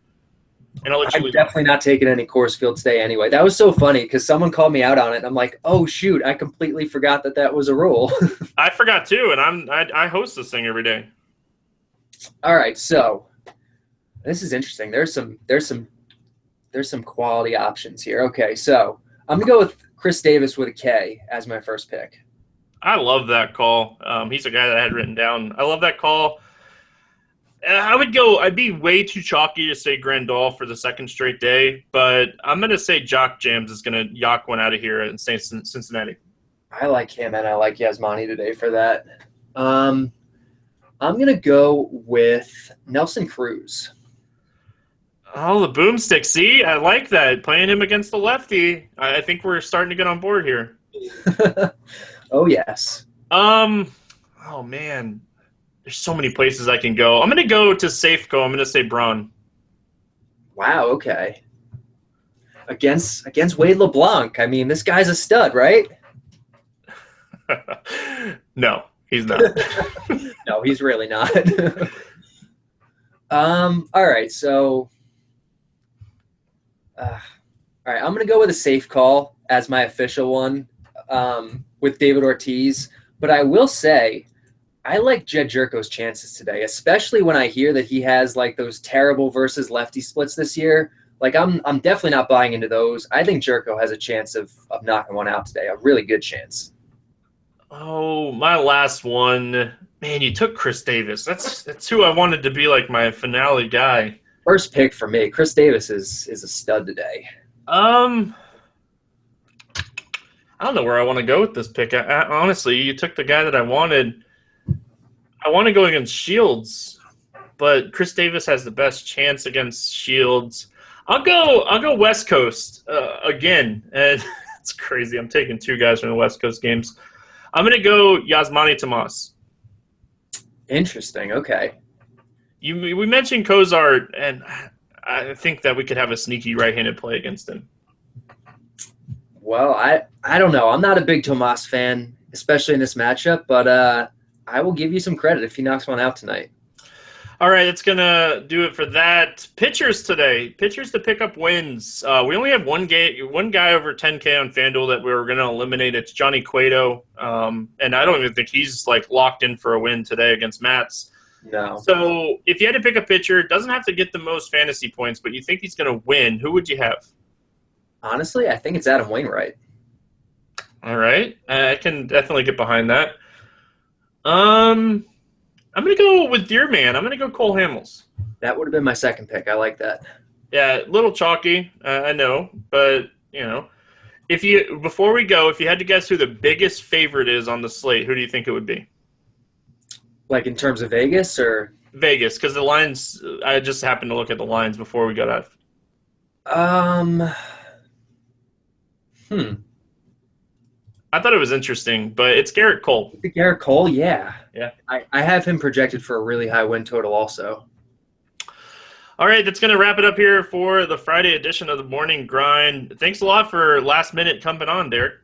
And I'll let you I'm definitely not taking any Coors Field today anyway. That was so funny because someone called me out on it, and I'm like, oh, shoot, I completely forgot that was a rule. I forgot, too, and I host this thing every day. All right, so this is interesting. There's some quality options here. Okay, so I'm going to go with Chris Davis with a K as my first pick. I love that call. He's a guy that I had written down. I love that call. I'd be way too chalky to say Grandal for the second straight day, but I'm going to say Jock Jams is going to yak one out of here in Cincinnati. I like him, and I like Yasmani today for that. I'm going to go with Nelson Cruz. Oh, the boomstick. See, I like that. Playing him against the lefty. I think we're starting to get on board here. Oh, yes. Oh, man. There's so many places I can go. I'm going to go to Safeco. I'm going to say Braun. Wow, okay. Against Wade LeBlanc. I mean, this guy's a stud, right? No, he's not. No, he's really not. All right, so all right, I'm going to go with a safe call as my official one with David Ortiz, but I will say I like Jed Jerko's chances today, especially when I hear that he has like those terrible versus lefty splits this year. Like I'm definitely not buying into those. I think Jerko has a chance of knocking one out today, a really good chance. Oh, my last one. Man, you took Chris Davis. That's who I wanted to be like my finale guy. First pick for me. Chris Davis is a stud today. I don't know where I want to go with this pick. Honestly, you took the guy that I wanted. I want to go against Shields, but Chris Davis has the best chance against Shields. I'll go West Coast again, and it's crazy. I'm taking two guys from the West Coast games. I'm going to go Yasmani Tomas. Interesting. Okay. We mentioned Cozart, and I think that we could have a sneaky right-handed play against him. Well, I don't know. I'm not a big Tomas fan, especially in this matchup, but I will give you some credit if he knocks one out tonight. All right, that's going to do it for that. Pitchers today. Pitchers to pick up wins. We only have one guy over 10K on FanDuel that we're going to eliminate. It's Johnny Cueto, and I don't even think he's like locked in for a win today against Mats. No. So if you had to pick a pitcher, doesn't have to get the most fantasy points, but you think he's going to win, who would you have? Honestly, I think it's Adam Wainwright. All right, I can definitely get behind that. I'm going to go with your man. I'm going to go Cole Hamels. That would have been my second pick. I like that. Yeah, a little chalky, I know, but before we go, if you had to guess who the biggest favorite is on the slate, who do you think it would be? Like in terms of Vegas or Vegas? Because the lines, I just happened to look at the lines before we got out. I thought it was interesting, but it's Garrett Cole. Garrett Cole, yeah. Yeah. I have him projected for a really high win total also. All right, that's going to wrap it up here for the Friday edition of the Morning Grind. Thanks a lot for last minute coming on, Derek.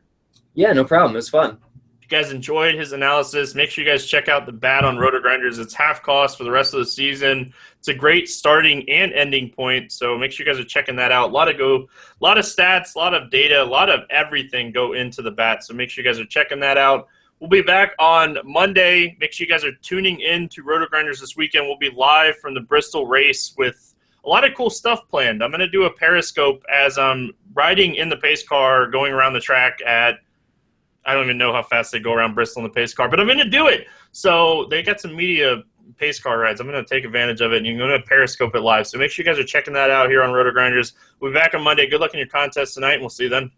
Yeah, no problem. It was fun. If you guys enjoyed his analysis, make sure you guys check out the bat on Roto-Grinders. It's half cost for the rest of the season. It's a great starting and ending point, so make sure you guys are checking that out. A lot of stats, a lot of data, a lot of everything go into the bat, so make sure you guys are checking that out. We'll be back on Monday. Make sure you guys are tuning in to Roto-Grinders this weekend. We'll be live from the Bristol race with a lot of cool stuff planned. I'm going to do a Periscope as I'm riding in the pace car, going around the track at I don't even know how fast they go around Bristol in the pace car, but I'm going to do it. So they got some media pace car rides. I'm going to take advantage of it, and you're going to Periscope it live. So make sure you guys are checking that out here on Roto-Grinders. We'll be back on Monday. Good luck in your contest tonight, and we'll see you then.